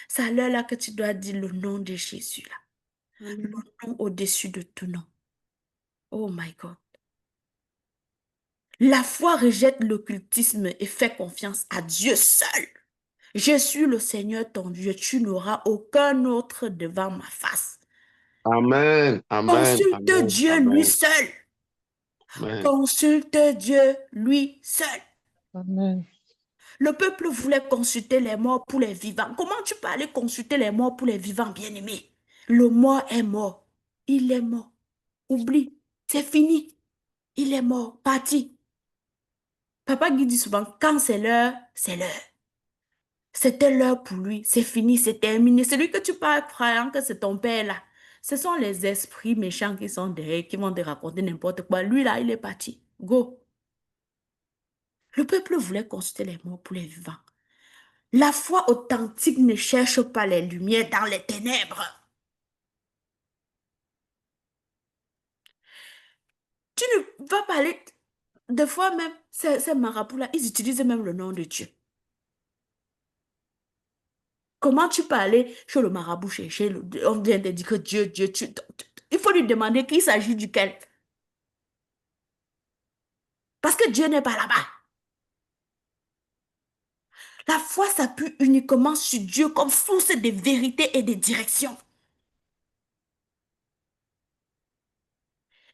C'est à l'heure là que tu dois dire le nom de Jésus là. Amen. Le nom au-dessus de tout nom. Oh my God. La foi rejette l'occultisme et fait confiance à Dieu seul. Je suis le Seigneur ton Dieu, tu n'auras aucun autre devant ma face. Amen. Amen. Consulte Amen. Dieu lui Amen. seul. Amen. Consulte Dieu lui seul. Amen. Le peuple voulait consulter les morts pour les vivants. Comment tu peux aller consulter les morts pour les vivants, bien-aimés? Le mort est mort. Il est mort. Oublie. C'est fini. Il est mort. Parti. Papa Guy dit souvent, quand c'est l'heure, c'est l'heure. C'était l'heure pour lui. C'est fini, c'est terminé. Celui que tu parles croyant que c'est ton père là. Ce sont les esprits méchants qui sont derrière, qui vont te raconter n'importe quoi. Lui là, il est parti. Go. Le peuple voulait consulter les morts pour les vivants. La foi authentique ne cherche pas les lumières dans les ténèbres. Tu ne vas pas aller... Des fois même, ces marabouts-là, ils utilisent même le nom de Dieu. Comment tu peux aller chez le marabout chercher, on vient de dire que Dieu, il faut lui demander qu'il s'agit duquel. Parce que Dieu n'est pas là-bas. La foi s'appuie uniquement sur Dieu comme source de vérité et de direction.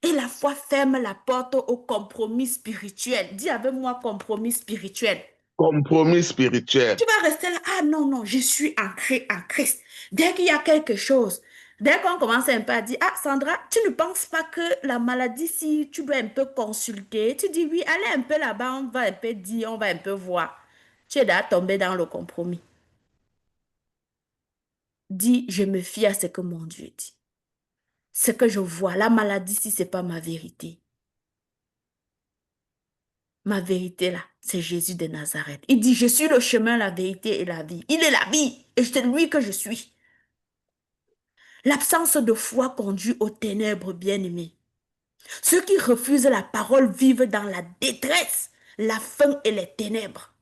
Et la foi ferme la porte au compromis spirituel. Dis avec moi compromis spirituel. Compromis spirituel. Tu vas rester là, ah non, non, je suis ancré en Christ. Dès qu'il y a quelque chose, dès qu'on commence un peu à dire, ah Sandra, tu ne penses pas que la maladie, si tu dois un peu consulter, tu dis oui, allez un peu là-bas, on va un peu dire, on va un peu voir. Tu es déjà tombé dans le compromis. Dis, je me fie à ce que mon Dieu dit. Ce que je vois, la maladie, si ce n'est pas ma vérité. Ma vérité, là, c'est Jésus de Nazareth. Il dit, je suis le chemin, la vérité et la vie. Il est la vie et c'est lui que je suis. L'absence de foi conduit aux ténèbres, bien-aimés. Ceux qui refusent la parole vivent dans la détresse, la faim et les ténèbres.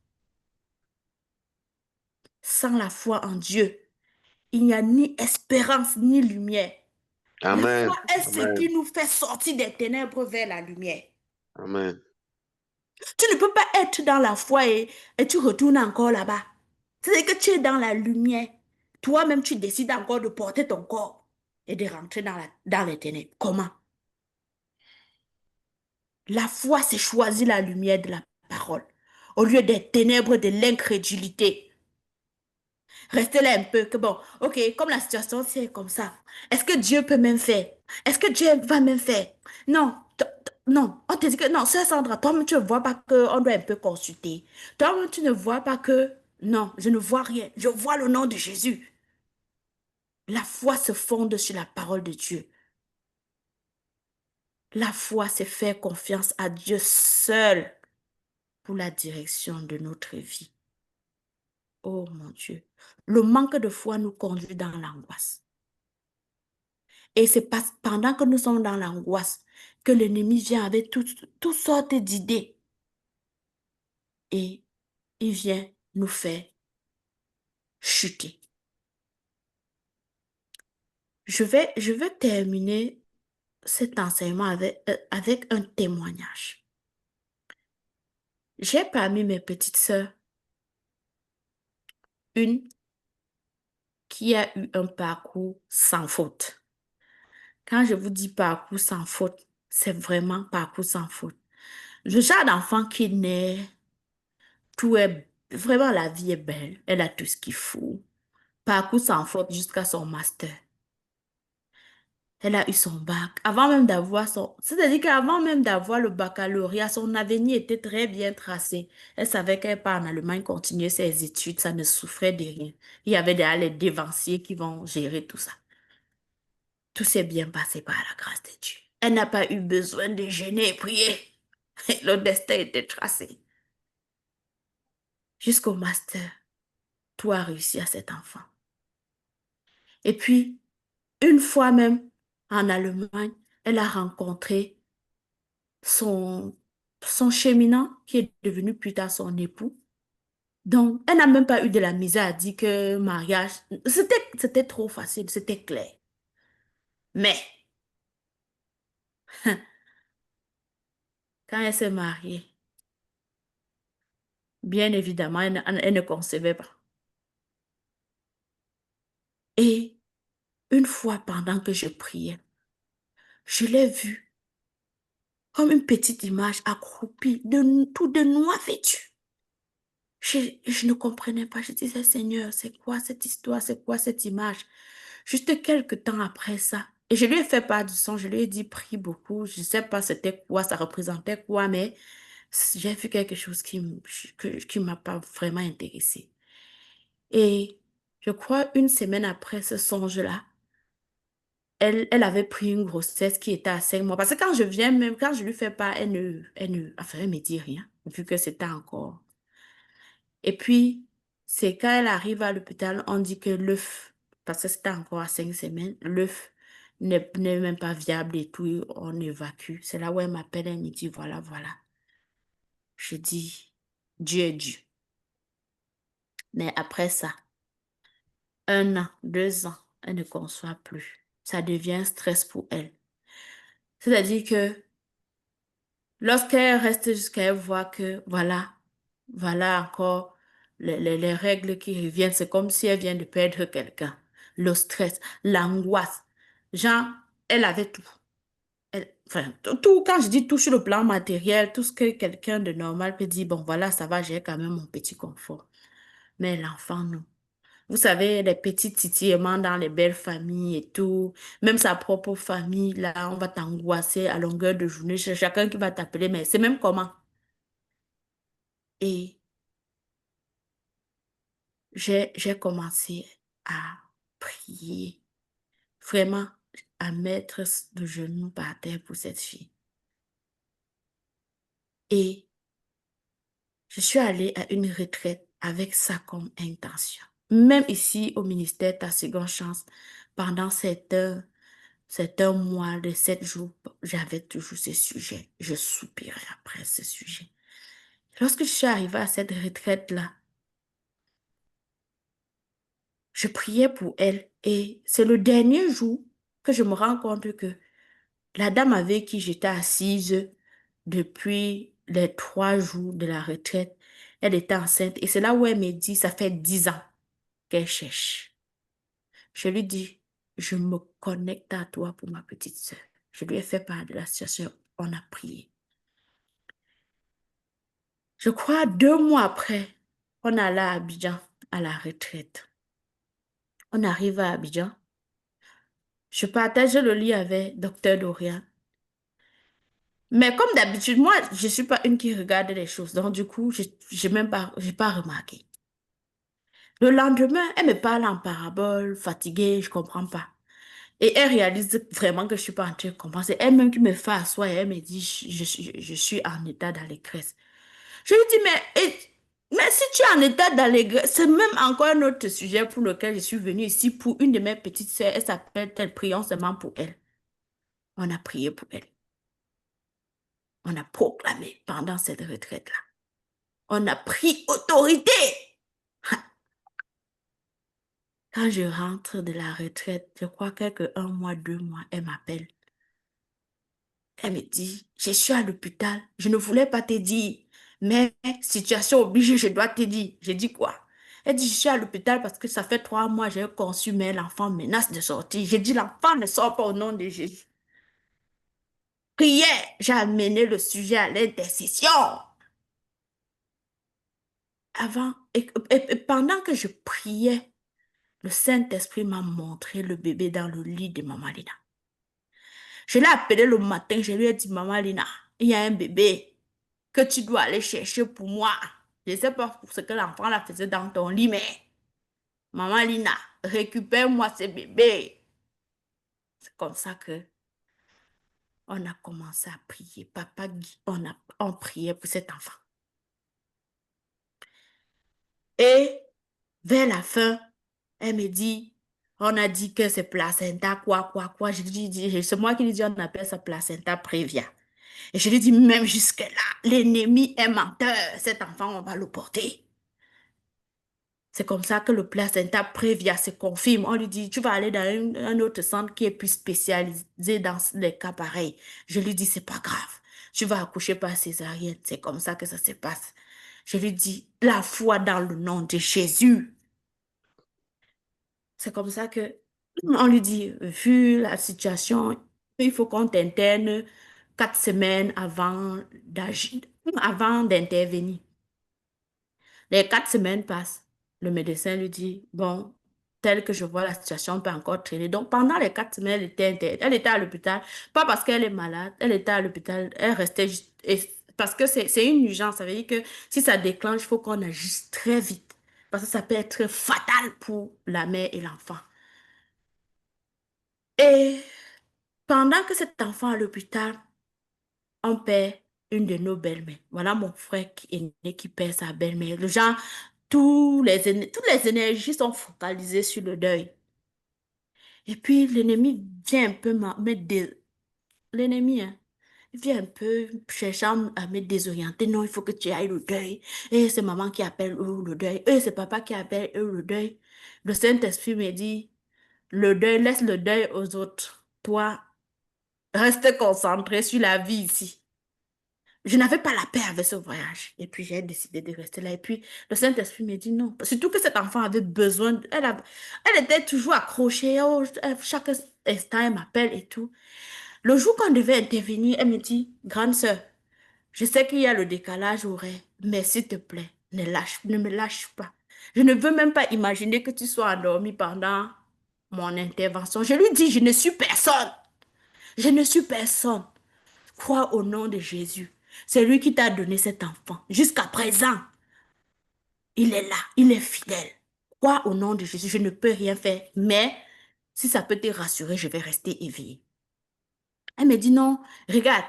Sans la foi en Dieu, il n'y a ni espérance ni lumière. Amen. La foi est ce Amen. qui nous fait sortir des ténèbres vers la lumière. Amen. Tu ne peux pas être dans la foi et tu retournes encore là-bas. C'est que tu es dans la lumière. Toi-même, tu décides encore de porter ton corps et de rentrer dans les ténèbres. Comment? La foi, c'est choisir la lumière de la parole au lieu des ténèbres de l'incrédulité. Restez là un peu, que bon, ok, comme la situation c'est comme ça, est-ce que Dieu peut même faire? Est-ce que Dieu va même faire? Non, non, on te dit que non, sœur Sandra, toi-même tu ne vois pas qu'on doit un peu consulter. Toi-même tu ne vois pas que, non, je ne vois rien, je vois le nom de Jésus. La foi se fonde sur la parole de Dieu. La foi, c'est faire confiance à Dieu seul pour la direction de notre vie. Oh mon Dieu, le manque de foi nous conduit dans l'angoisse. Et c'est pendant que nous sommes dans l'angoisse que l'ennemi vient avec toutes sortes d'idées. Et il vient nous faire chuter. Je vais terminer cet enseignement avec un témoignage. J'ai parmi mes petites sœurs une qui a eu un parcours sans faute. Quand je vous dis parcours sans faute, c'est vraiment parcours sans faute. Le genre d'enfant qui naît, tout est vraiment, la vie est belle. Elle a tout ce qu'il faut. Parcours sans faute jusqu'à son master. Elle a eu son bac. Avant même d'avoir son... C'est-à-dire qu'avant même d'avoir le baccalauréat, son avenir était très bien tracé. Elle savait qu'elle part en Allemagne continuer ses études, ça ne souffrait de rien. Il y avait déjà les dévanciers qui vont gérer tout ça. Tout s'est bien passé par la grâce de Dieu. Elle n'a pas eu besoin de jeûner et prier. Le destin était tracé. Jusqu'au master, tout a réussi à cet enfant. Et puis, une fois même, en Allemagne, elle a rencontré son cheminant qui est devenu plus tard son époux. Donc, elle n'a même pas eu de la misère à dire que mariage, c'était trop facile, c'était clair. Mais, quand elle s'est mariée, bien évidemment, elle ne concevait pas. Et une fois pendant que je priais, je l'ai vue comme une petite image accroupie, tout de noir vêtu. Je ne comprenais pas. Je disais, Seigneur, c'est quoi cette histoire? C'est quoi cette image? Juste quelques temps après ça. Et je lui ai fait part du son. Je lui ai dit, prie beaucoup. Je ne sais pas c'était quoi, ça représentait quoi, mais j'ai vu quelque chose qui m'a pas vraiment intéressée. Et je crois une semaine après ce songe-là, elle avait pris une grossesse qui était à 5 mois. Parce que quand je viens, même quand je lui fais pas, enfin, elle me dit rien. vu que c'était encore. Et puis, c'est quand elle arrive à l'hôpital, on dit que l'œuf, parce que c'était encore à 5 semaines, l'œuf n'est même pas viable et tout, on évacue. C'est là où elle m'appelle, elle me dit, voilà, voilà. Je dis, Dieu est Dieu. Mais après ça, 1 an, 2 ans, elle ne conçoit plus. Ça devient un stress pour elle. C'est-à-dire que lorsqu'elle reste jusqu'à elle voir que, voilà encore les règles qui reviennent, c'est comme si elle vient de perdre quelqu'un. Le stress, l'angoisse. Genre, elle avait tout. Enfin, tout, quand je dis tout sur le plan matériel, tout ce que quelqu'un de normal peut dire, bon, voilà, ça va, j'ai quand même mon petit confort. Mais l'enfant, non. Vous savez, les petits titillements dans les belles familles et tout, même sa propre famille, là, on va t'angoisser à longueur de journée, c'est chacun qui va t'appeler, mais c'est même comment. Et j'ai commencé à prier, vraiment à mettre le genou par terre pour cette fille. Et je suis allée à une retraite avec ça comme intention. Même ici au ministère Ta Seconde Chance, pendant c'est un mois de 7 jours, j'avais toujours ce sujet. Je soupirais après ce sujet. Lorsque je suis arrivée à cette retraite-là, je priais pour elle et c'est le dernier jour que je me rends compte que la dame avec qui j'étais assise depuis les 3 jours de la retraite, elle était enceinte et c'est là où elle me dit, ça fait 10 ans qu'elle cherche. Je lui dis, je me connecte à toi pour ma petite sœur. Je lui ai fait part de la situation, on a prié. Je crois 2 mois après, on allait à Abidjan à la retraite. On arrive à Abidjan. Je partage le lit avec Docteur Dorian. Mais comme d'habitude, moi, je ne suis pas une qui regarde les choses. Donc, du coup, je n'ai pas remarqué. Le lendemain, elle me parle en parabole, fatiguée, je ne comprends pas. Et elle réalise vraiment que je ne suis pas en train de comprendre. C'est elle-même qui me fait asseoir et elle me dit, je suis en état d'allégresse. Je lui dis, mais si tu es en état d'allégresse, c'est même encore un autre sujet pour lequel je suis venue ici pour une de mes petites sœurs. Elle s'appelle telle, prions seulement pour elle. On a prié pour elle. On a proclamé pendant cette retraite-là. On a pris autorité. Quand je rentre de la retraite, je crois quelques 1 mois, 2 mois, elle m'appelle. Elle me dit, je suis à l'hôpital. Je ne voulais pas te dire, mais situation obligée, je dois te dire. J'ai dit quoi? Elle dit, je suis à l'hôpital parce que ça fait 3 mois, j'ai conçu, mais l'enfant menace de sortir. J'ai dit, l'enfant ne sort pas au nom de Jésus. Prière, j'ai amené le sujet à l'intercession. Et pendant que je priais, le Saint-Esprit m'a montré le bébé dans le lit de Maman Lina. Je l'ai appelé le matin, je lui ai dit, Maman Lina, il y a un bébé que tu dois aller chercher pour moi. Je ne sais pas pour ce que l'enfant la faisait dans ton lit, mais Maman Lina, récupère-moi ce bébé. C'est comme ça que on a commencé à prier. Papa Guy, on priait pour cet enfant. Et vers la fin, elle me dit, on a dit que c'est placenta, quoi. Je lui dis, c'est moi qui lui dis, on appelle ça placenta prévia. Et je lui dis, même jusque-là, l'ennemi est menteur. Cet enfant, on va le porter. C'est comme ça que le placenta prévia se confirme. On lui dit, tu vas aller dans un autre centre qui est plus spécialisé dans les cas pareils. Je lui dis, c'est pas grave. Tu vas accoucher par césarienne. C'est comme ça que ça se passe. Je lui dis, la foi dans le nom de Jésus. C'est comme ça que on lui dit, vu la situation, il faut qu'on t'interne 4 semaines avant d'intervenir. Les 4 semaines passent. Le médecin lui dit, bon, tel que je vois la situation, on peut encore traîner. Donc, pendant les 4 semaines, elle était à l'hôpital. Pas parce qu'elle est malade, elle était à l'hôpital. Elle restait juste... parce que c'est une urgence. Ça veut dire que si ça déclenche, il faut qu'on agisse très vite. Parce que ça peut être fatal pour la mère et l'enfant. Et pendant que cet enfant est à l'hôpital, on perd une de nos belles-mères. Voilà mon frère aîné qui perd sa belle-mère. Le genre, toutes les énergies sont focalisées sur le deuil. Et puis l'ennemi vient un peu mettre des... L'ennemi, hein, il vient un peu chercher à me désorienter. Non, il faut que tu ailles le deuil. Et c'est maman qui appelle eux le deuil. Et c'est papa qui appelle eux le deuil. Le Saint-Esprit me dit, le deuil, laisse le deuil aux autres. Toi, reste concentré sur la vie ici. Je n'avais pas la paix avec ce voyage. Et puis, j'ai décidé de rester là. Et puis, le Saint-Esprit me dit non. Surtout que cet enfant avait besoin. Elle était toujours accrochée. Oh, chaque instant, elle m'appelle et tout. Le jour qu'on devait intervenir, elle me dit, grande sœur, je sais qu'il y a le décalage horaire, mais s'il te plaît, ne me lâche pas. Je ne veux même pas imaginer que tu sois endormi pendant mon intervention. Je lui dis, je ne suis personne. Je ne suis personne. Crois au nom de Jésus. C'est lui qui t'a donné cet enfant. Jusqu'à présent, il est là, il est fidèle. Crois au nom de Jésus, je ne peux rien faire. Mais si ça peut te rassurer, je vais rester éveillée. Elle me dit non, regarde,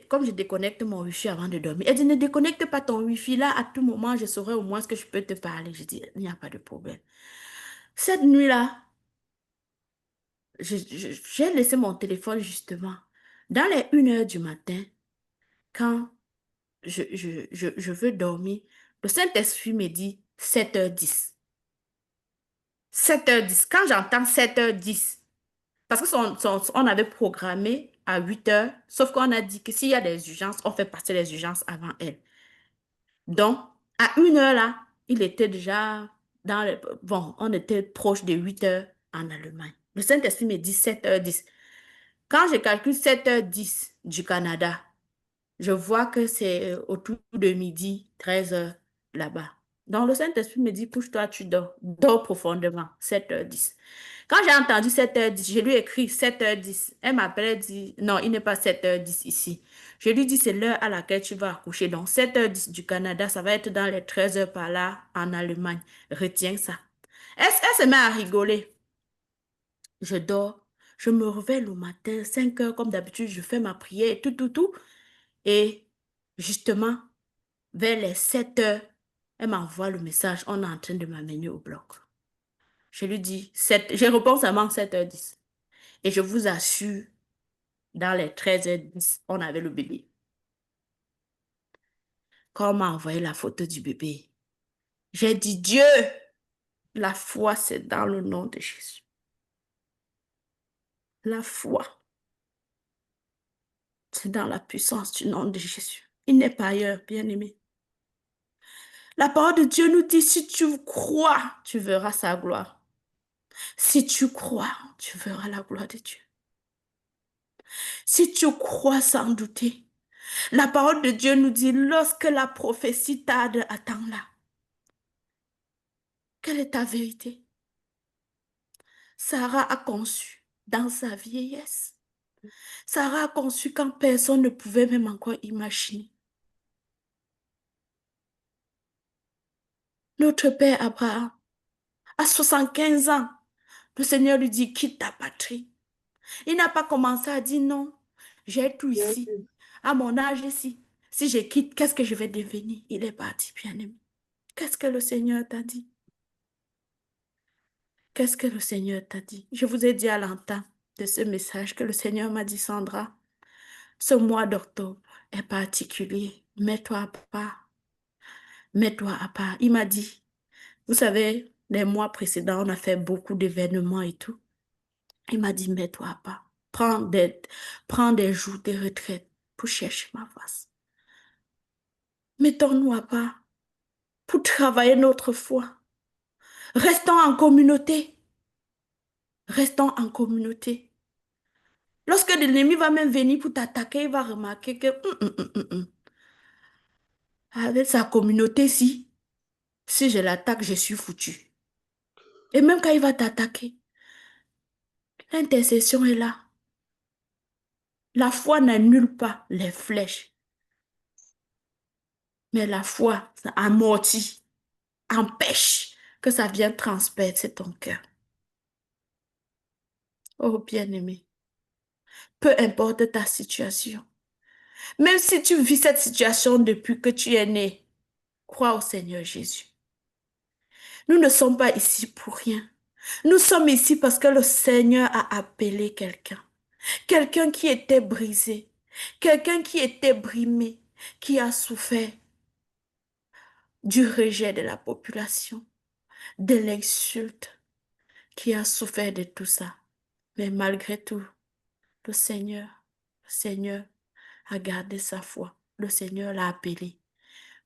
comme je déconnecte mon wifi avant de dormir, elle dit ne déconnecte pas ton wifi. Là, à tout moment, je saurai au moins ce que je peux te parler. Je dis, il n'y a pas de problème. Cette nuit-là, j'ai laissé mon téléphone justement. Dans les 1 heure du matin, quand je veux dormir. Le Saint-Esprit me dit 7h10. 7h10. Quand j'entends 7h10, parce que on avait programmé à 8h, sauf qu'on a dit que s'il y a des urgences, on fait passer les urgences avant elle. Donc, à 1h là, il était déjà bon, on était proche de 8h en Allemagne. Le Saint-Esprit me dit 7h10. Quand je calcule 7h10 du Canada, je vois que c'est autour de midi, 13h là-bas. Donc le Saint-Esprit me dit, couche-toi, tu dors. Dors profondément, 7h10. Quand j'ai entendu 7h10, je lui ai écrit 7h10. Elle m'appelle, elle dit, non, il n'est pas 7h10 ici. Je lui dis, c'est l'heure à laquelle tu vas accoucher. Donc 7h10 du Canada, ça va être dans les 13h par là en Allemagne. Retiens ça. Elle se met à rigoler. Je dors. Je me réveille le matin, 5h comme d'habitude, je fais ma prière et tout. Et justement, vers les 7h, elle m'envoie le message, on est en train de m'amener au bloc. Je lui dis, je réponds seulement 7h10. Et je vous assure, dans les 13h10, on avait le bébé. Quand on m'a envoyé la photo du bébé, j'ai dit, Dieu, la foi, c'est dans le nom de Jésus. La foi, c'est dans la puissance du nom de Jésus. Il n'est pas ailleurs, bien-aimé. La parole de Dieu nous dit, si tu crois, tu verras sa gloire. Si tu crois, tu verras la gloire de Dieu. Si tu crois sans douter, la parole de Dieu nous dit, lorsque la prophétie tarde, attends-la. Quelle est ta vérité? Sarah a conçu dans sa vieillesse. Sarah a conçu quand personne ne pouvait même encore imaginer. Notre père Abraham, à 75 ans, le Seigneur lui dit, quitte ta patrie. Il n'a pas commencé à dire non, j'ai tout ici, à mon âge ici. Si je quitte, qu'est-ce que je vais devenir? Il est parti, bien-aimé. Qu'est-ce que le Seigneur t'a dit? Qu'est-ce que le Seigneur t'a dit? Je vous ai dit à l'entente de ce message que le Seigneur m'a dit, Sandra, ce mois d'octobre est particulier. Mets-toi à part. Mets-toi à part. Il m'a dit, vous savez, les mois précédents, on a fait beaucoup d'événements et tout. Il m'a dit, mets-toi à part. Prends des jours de retraite pour chercher ma face. Mettons-nous à part pour travailler notre foi. Restons en communauté. Restons en communauté. Lorsque l'ennemi va même venir pour t'attaquer, il va remarquer que avec sa communauté, si je l'attaque, je suis foutu. Et même quand il va t'attaquer, l'intercession est là. La foi n'annule pas les flèches. Mais la foi, ça amortit, empêche que ça vienne transpercer ton cœur. Oh bien-aimé, peu importe ta situation, Même si tu vis cette situation depuis que tu es né, crois au Seigneur Jésus. Nous ne sommes pas ici pour rien. Nous sommes ici parce que le Seigneur a appelé quelqu'un. Quelqu'un qui était brisé. Quelqu'un qui était brimé. Qui a souffert du rejet de la population, de l'insulte. Qui a souffert de tout ça. Mais malgré tout, le Seigneur a gardé sa foi. Le Seigneur l'a appelé.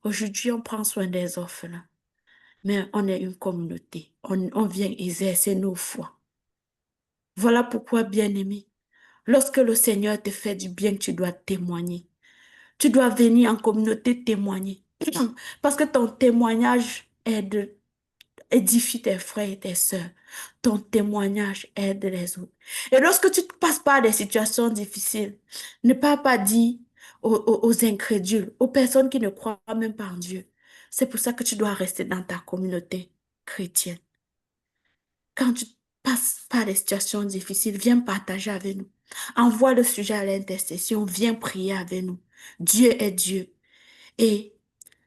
Aujourd'hui, on prend soin des orphelins. Mais on est une communauté. On vient exercer nos foi. Voilà pourquoi, bien-aimé, lorsque le Seigneur te fait du bien, tu dois témoigner. Tu dois venir en communauté témoigner. Parce que ton témoignage édifie tes frères et tes sœurs. Ton témoignage aide les autres. Et lorsque tu passes par des situations difficiles, ne pas dire aux incrédules, aux personnes qui ne croient même pas en Dieu. C'est pour ça que tu dois rester dans ta communauté chrétienne. Quand tu passes par des situations difficiles, viens partager avec nous. Envoie le sujet à l'intercession, viens prier avec nous. Dieu est Dieu. Et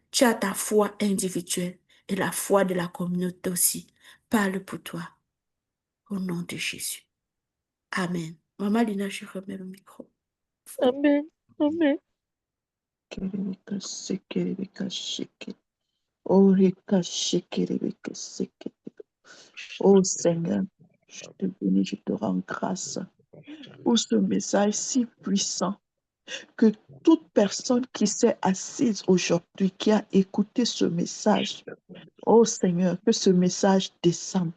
tu as ta foi individuelle et la foi de la communauté aussi. Parle pour toi. Au nom de Jésus. Amen. Maman Lina, je remets le micro. Amen. Amen. Kerevika sekerevika sheke. Orika shekerevika seke. Oh Seigneur, je te bénis, je te rends grâce pour ce message si puissant que toute personne qui s'est assise aujourd'hui, qui a écouté ce message, oh Seigneur, que ce message descende.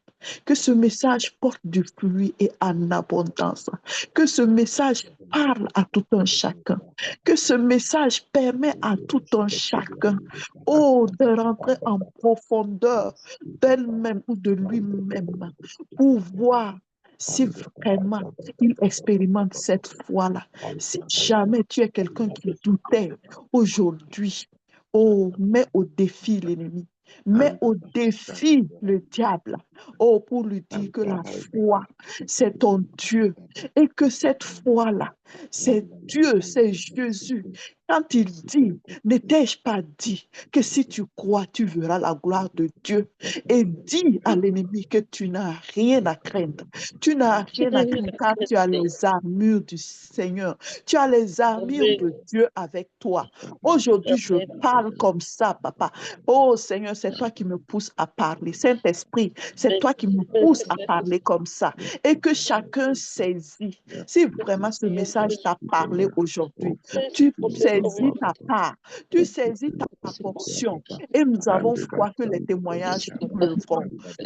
Que ce message porte du fruit et en abondance. Que ce message parle à tout un chacun. Que ce message permet à tout un chacun, oh, de rentrer en profondeur d'elle-même ou de lui-même pour voir si vraiment il expérimente cette foi-là. Si jamais tu es quelqu'un qui doutait aujourd'hui, oh, mets au défi l'ennemi. Mets au défi le diable, oh, pour lui dire que la foi, c'est ton Dieu et que cette foi-là, c'est Dieu, c'est Jésus. Quand il dit, n'ai-je pas dit que si tu crois, tu verras la gloire de Dieu et dis à l'ennemi que tu n'as rien à craindre. Tu n'as rien à craindre car tu as les armures du Seigneur. Tu as les armures de Dieu avec toi. Aujourd'hui, je parle comme ça, papa. Oh Seigneur, c'est toi qui me pousse à parler. Saint-Esprit, c'est toi qui me pousse à parler comme ça. Et que chacun saisit. Si vraiment ce message t'a parlé aujourd'hui, tu saisis ta part, tu saisis ta portion. Et nous avons foi que les témoignages pleuvront.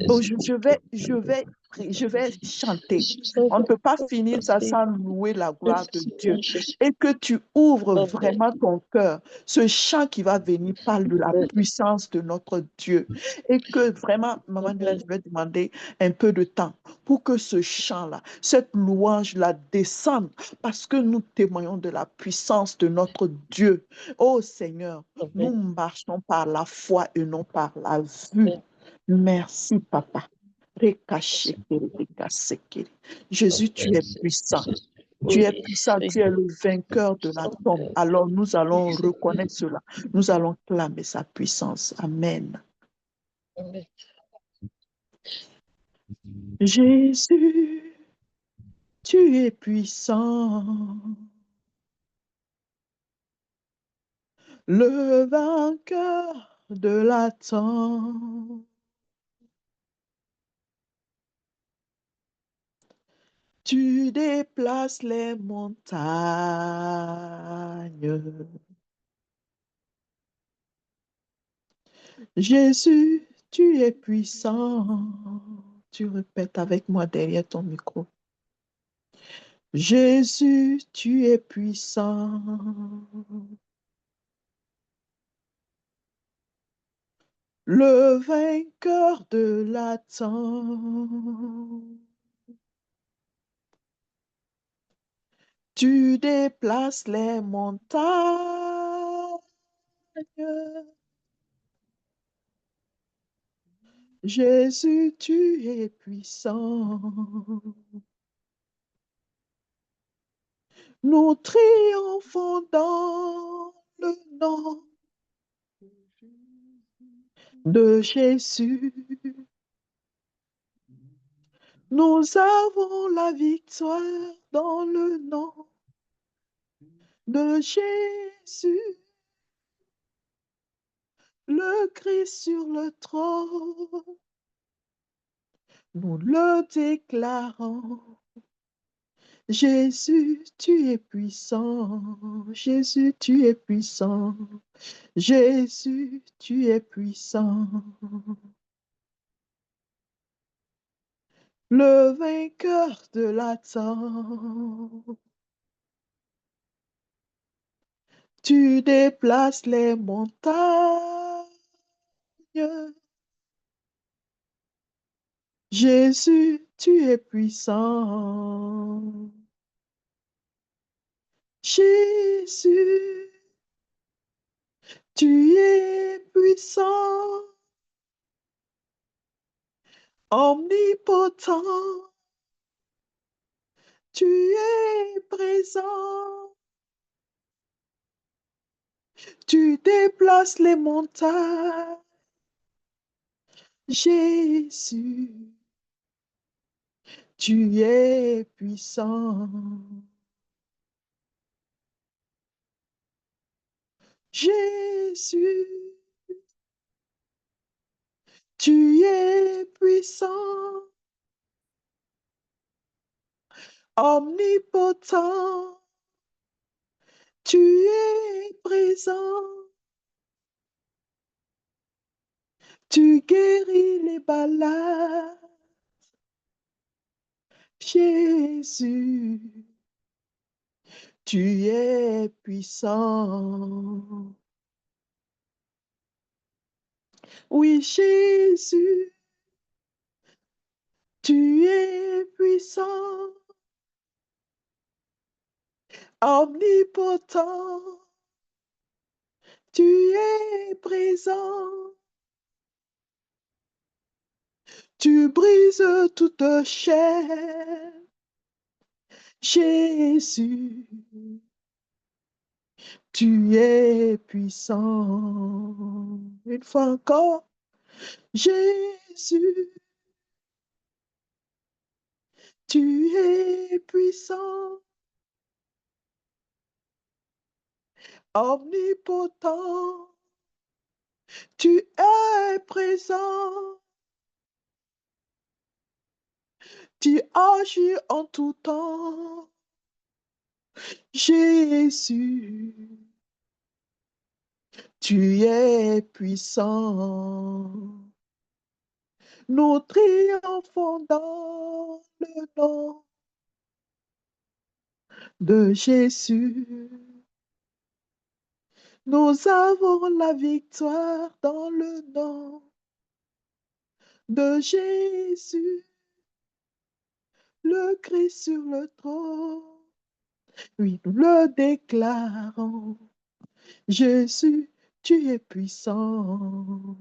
Oh, je vais chanter. On ne peut pas finir ça sans louer la gloire de Dieu. Et que tu ouvres vraiment ton cœur. Ce chant qui va venir parle de la puissance de notre Dieu. Et que vraiment, maman, je vais demander un peu de temps pour que ce chant-là, cette louange-là descende parce que nous témoignons de la puissance de notre Dieu. Oh Seigneur, nous marchons par la foi et non par la vue. Merci, Papa. Jésus, tu es puissant. Tu es puissant, tu es le vainqueur de la tombe. Alors nous allons reconnaître cela. Nous allons clamer sa puissance. Amen. Jésus, tu es puissant. Le vainqueur de la tombe. Tu déplaces les montagnes. Jésus, tu es puissant. Tu répètes avec moi derrière ton micro. Jésus, tu es puissant. Le vainqueur de la tombe. Tu déplaces les montagnes. Jésus, tu es puissant. Nous triomphons dans le nom de Jésus. Nous avons la victoire dans le nom de Jésus. Le Christ sur le trône, nous le déclarons. Jésus, tu es puissant. Jésus, tu es puissant. Jésus, tu es puissant. Le vainqueur de la temps. Tu déplaces les montagnes. Jésus, tu es puissant. Jésus, tu es puissant, omnipotent, tu es présent. Tu déplaces les montagnes. Jésus, tu es puissant. Jésus, tu es puissant, omnipotent, tu es présent. Tu guéris les malades. Jésus, tu es puissant. Oui, Jésus, tu es puissant, omnipotent, tu es présent. Tu brises toute chaîne. Jésus, tu es puissant. Une fois encore, Jésus, tu es puissant, omnipotent, tu es présent, tu agis en tout temps. Jésus, tu es puissant. Nous triomphons dans le nom de Jésus. Nous avons la victoire dans le nom de Jésus, le Christ sur le trône. Oui, nous le déclarons. Jésus, tu es puissant.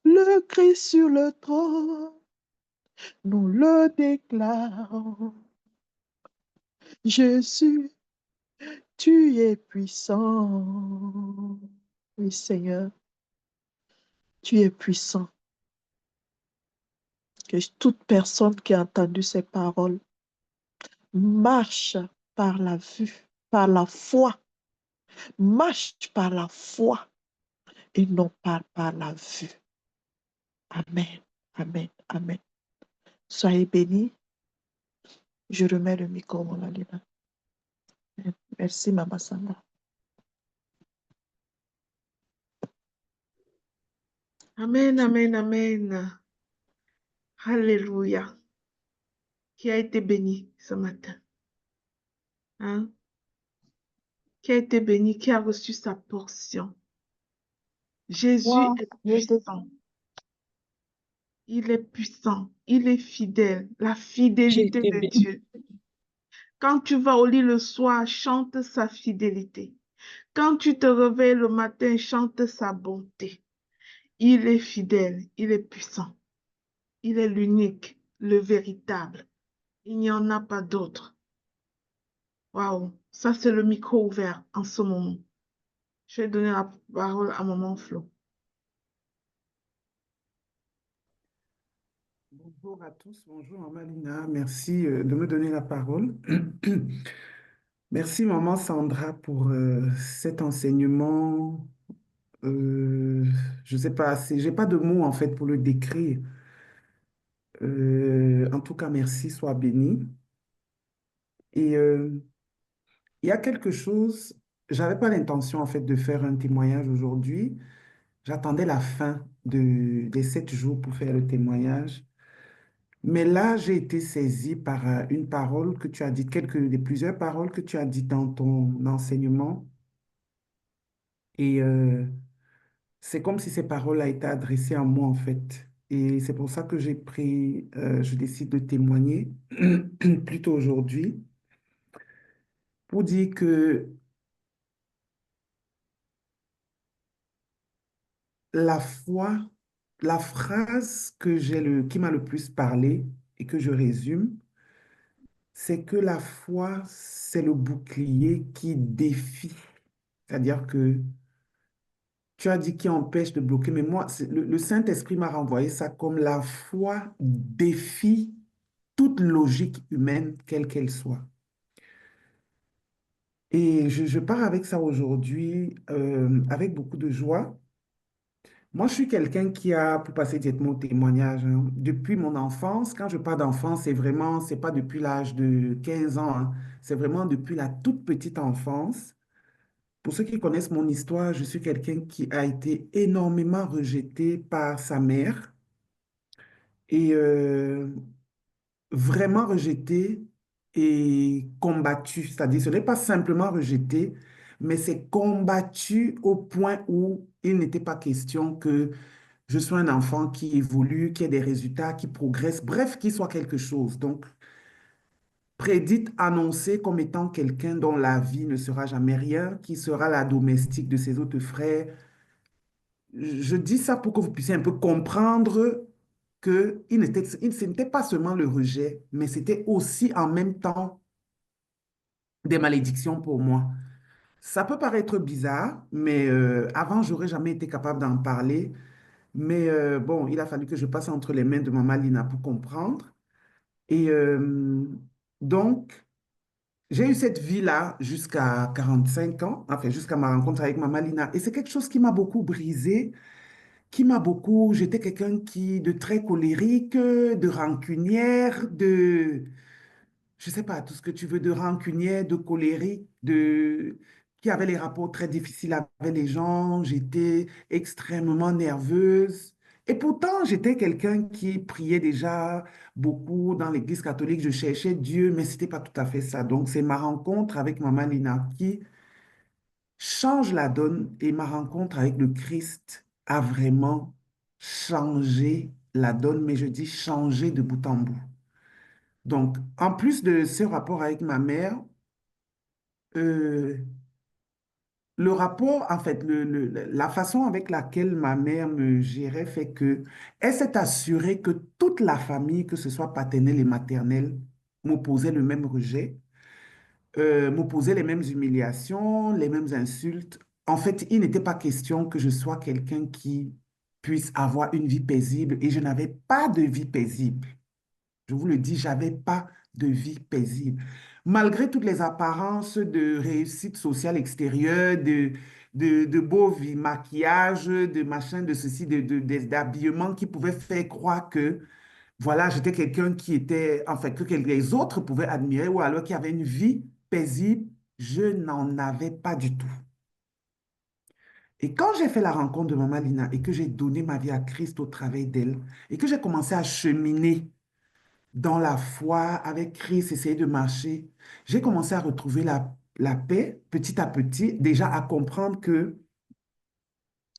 Le Christ sur le trône, nous le déclarons. Jésus, tu es puissant. Oui, Seigneur, tu es puissant. Que toute personne qui a entendu ces paroles marche par la vue, par la foi. Marche par la foi et non pas par la vue. Amen, amen, amen. Soyez bénis. Je remets le micro à mon Lina. Merci, Maman Sandra. Amen, amen, amen. Alléluia. Qui a été béni ce matin? Hein? Qui a été béni, qui a reçu sa portion? Jésus Moi, est j'étais puissant. Il est puissant. Il est fidèle. La fidélité de bénie. Dieu. Quand tu vas au lit le soir, chante sa fidélité. Quand tu te réveilles le matin, chante sa bonté. Il est fidèle. Il est puissant. Il est l'unique, le véritable. Il n'y en a pas d'autre. Waouh, ça c'est le micro ouvert en ce moment. Je vais donner la parole à Maman Flo. Bonjour à tous, bonjour Maman Lina, merci de me donner la parole. Merci Maman Sandra pour cet enseignement. Je sais pas, j'ai pas de mots en fait pour le décrire. En tout cas, merci, sois béni. Et il y a quelque chose, j'avais pas l'intention en fait de faire un témoignage aujourd'hui. J'attendais la fin des 7 jours pour faire le témoignage. Mais là, j'ai été saisie par une parole que tu as dite, plusieurs paroles que tu as dites dans ton enseignement. Et c'est comme si ces paroles ont été adressées à moi, en fait. Et c'est pour ça que je décide de témoigner plutôt aujourd'hui pour dire que la foi, la phrase qui m'a le plus parlé et que je résume, c'est que la foi, c'est le bouclier qui défie. C'est-à-dire que tu as dit qui empêche de bloquer, mais moi, le Saint-Esprit m'a renvoyé ça comme la foi défie toute logique humaine, quelle qu'elle soit. Et je pars avec ça aujourd'hui, avec beaucoup de joie. Moi, je suis quelqu'un qui a, pour passer directement au témoignage, hein, depuis mon enfance, quand je parle d'enfance, c'est pas depuis l'âge de 15 ans, hein, c'est vraiment depuis la toute petite enfance. Pour ceux qui connaissent mon histoire, je suis quelqu'un qui a été énormément rejeté par sa mère et vraiment rejeté et combattu. C'est-à-dire, ce n'est pas simplement rejeté, mais c'est combattu au point où il n'était pas question que je sois un enfant qui évolue, qui ait des résultats, qui progresse, bref, qui soit quelque chose. Donc, prédite, annoncée comme étant quelqu'un dont la vie ne sera jamais rien, qui sera la domestique de ses autres frères. Je dis ça pour que vous puissiez un peu comprendre que ce n'était pas seulement le rejet, mais c'était aussi en même temps des malédictions pour moi. Ça peut paraître bizarre, mais avant, j'aurais jamais été capable d'en parler. Mais bon, il a fallu que je passe entre les mains de Maman Lina pour comprendre. Et donc, j'ai eu cette vie-là jusqu'à 45 ans, enfin jusqu'à ma rencontre avec Maman Lina. Et c'est quelque chose qui m'a beaucoup brisé, j'étais quelqu'un de très colérique, de rancunière, je sais pas, tout ce que tu veux, de rancunière, de colérique, qui avait les rapports très difficiles avec les gens. J'étais extrêmement nerveuse. Et pourtant, j'étais quelqu'un qui priait déjà beaucoup dans l'Église catholique. Je cherchais Dieu, mais c'était pas tout à fait ça. Donc, c'est ma rencontre avec Maman Lina qui change la donne et ma rencontre avec le Christ a vraiment changé la donne, mais je dis changé de bout en bout. Donc, en plus de ce rapport avec ma mère, euh, le rapport, en fait, la façon avec laquelle ma mère me gérait fait que elle s'est assurée que toute la famille, que ce soit paternelle et maternelle, m'opposait le même rejet, m'opposait les mêmes humiliations, les mêmes insultes. En fait, il n'était pas question que je sois quelqu'un qui puisse avoir une vie paisible et je n'avais pas de vie paisible. Je vous le dis, j'avais pas de vie paisible. Malgré toutes les apparences de réussite sociale extérieure, de beaux maquillage, de machin, de ceci, d'habillement qui pouvaient faire croire que, voilà, j'étais quelqu'un qui était, enfin, que les autres pouvaient admirer ou alors qui avait une vie paisible, je n'en avais pas du tout. Et quand j'ai fait la rencontre de Maman Lina et que j'ai donné ma vie à Christ au travers d'elle et que j'ai commencé à cheminer dans la foi avec Christ, essayer de marcher, j'ai commencé à retrouver la paix petit à petit, déjà à comprendre que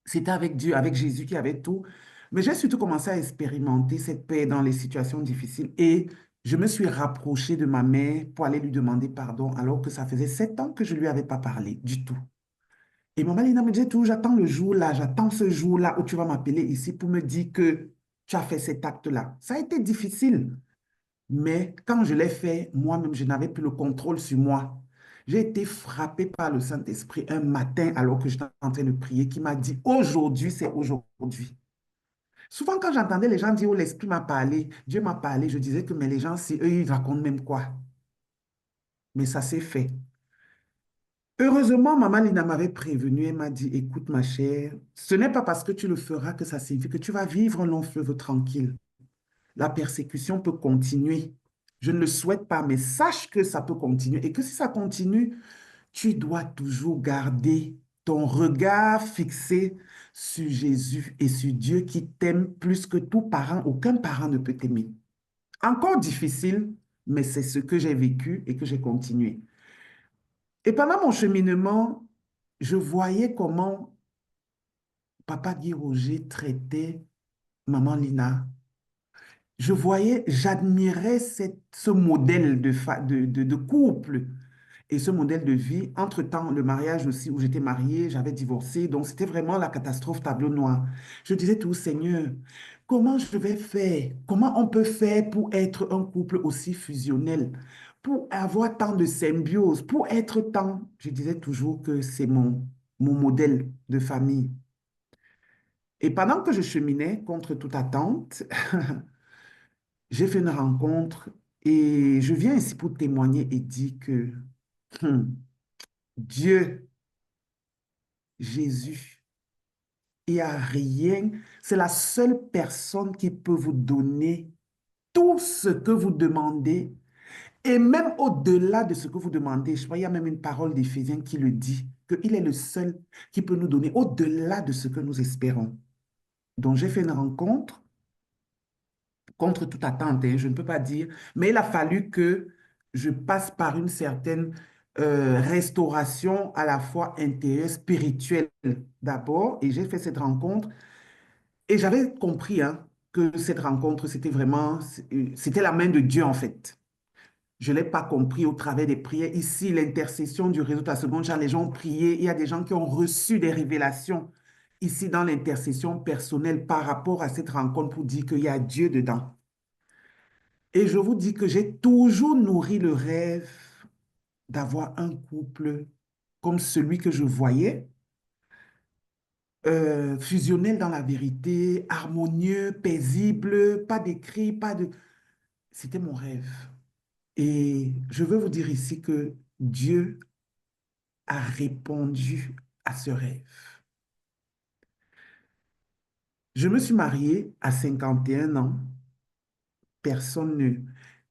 c'était avec Dieu, avec Jésus qui avait tout. Mais j'ai surtout commencé à expérimenter cette paix dans les situations difficiles et je me suis rapproché de ma mère pour aller lui demander pardon alors que ça faisait 7 ans que je ne lui avais pas parlé du tout. Et maman Lina me disait toujours, j'attends le jour là, j'attends ce jour-là où tu vas m'appeler ici pour me dire que tu as fait cet acte-là. Ça a été difficile. Mais quand je l'ai fait, moi-même, je n'avais plus le contrôle sur moi. J'ai été frappée par le Saint-Esprit un matin alors que j'étais en train de prier qui m'a dit, aujourd'hui, c'est aujourd'hui. Souvent, quand j'entendais les gens dire, oh, l'Esprit m'a parlé, Dieu m'a parlé, je disais que, mais les gens, si eux, ils racontent même quoi? Mais ça s'est fait. Heureusement, Maman Lina m'avait prévenu, elle m'a dit, écoute ma chère, ce n'est pas parce que tu le feras que ça signifie que tu vas vivre un long fleuve tranquille. La persécution peut continuer. Je ne le souhaite pas, mais sache que ça peut continuer et que si ça continue, tu dois toujours garder ton regard fixé sur Jésus et sur Dieu qui t'aime plus que tout parent. Aucun parent ne peut t'aimer. Encore difficile, mais c'est ce que j'ai vécu et que j'ai continué. Et pendant mon cheminement, je voyais comment Papa Guy Roger traitait Maman Lina. Je voyais, j'admirais ce modèle de couple et ce modèle de vie. Entre-temps, le mariage aussi, où j'étais mariée, j'avais divorcé, donc c'était vraiment la catastrophe tableau noir. Je disais tout, Seigneur, comment je vais faire? Comment on peut faire pour être un couple aussi fusionnel, pour avoir tant de symbiose, pour être tant... Je disais toujours que c'est mon modèle de famille. Et pendant que je cheminais contre toute attente, j'ai fait une rencontre et je viens ici pour témoigner et dire que hum, Dieu, Jésus, il n'y a rien, c'est la seule personne qui peut vous donner tout ce que vous demandez et même au-delà de ce que vous demandez. Je crois qu'il y a même une parole d'Éphésiens qui le dit, qu'il est le seul qui peut nous donner au-delà de ce que nous espérons. Donc j'ai fait une rencontre contre toute attente, hein, je ne peux pas dire, mais il a fallu que je passe par une certaine restauration à la fois intérieure, spirituelle d'abord, et j'ai fait cette rencontre, et j'avais compris hein, que cette rencontre, c'était vraiment, c'était la main de Dieu en fait. Je ne l'ai pas compris au travers des prières. Ici, l'intercession du réseau de la seconde chance, les gens ont prié, il y a des gens qui ont reçu des révélations ici dans l'intercession personnelle par rapport à cette rencontre pour dire qu'il y a Dieu dedans. Et je vous dis que j'ai toujours nourri le rêve d'avoir un couple comme celui que je voyais, fusionnel dans la vérité, harmonieux, paisible, pas de cris, pas de... C'était mon rêve. Et je veux vous dire ici que Dieu a répondu à ce rêve. Je me suis mariée à 51 ans. Personne ne...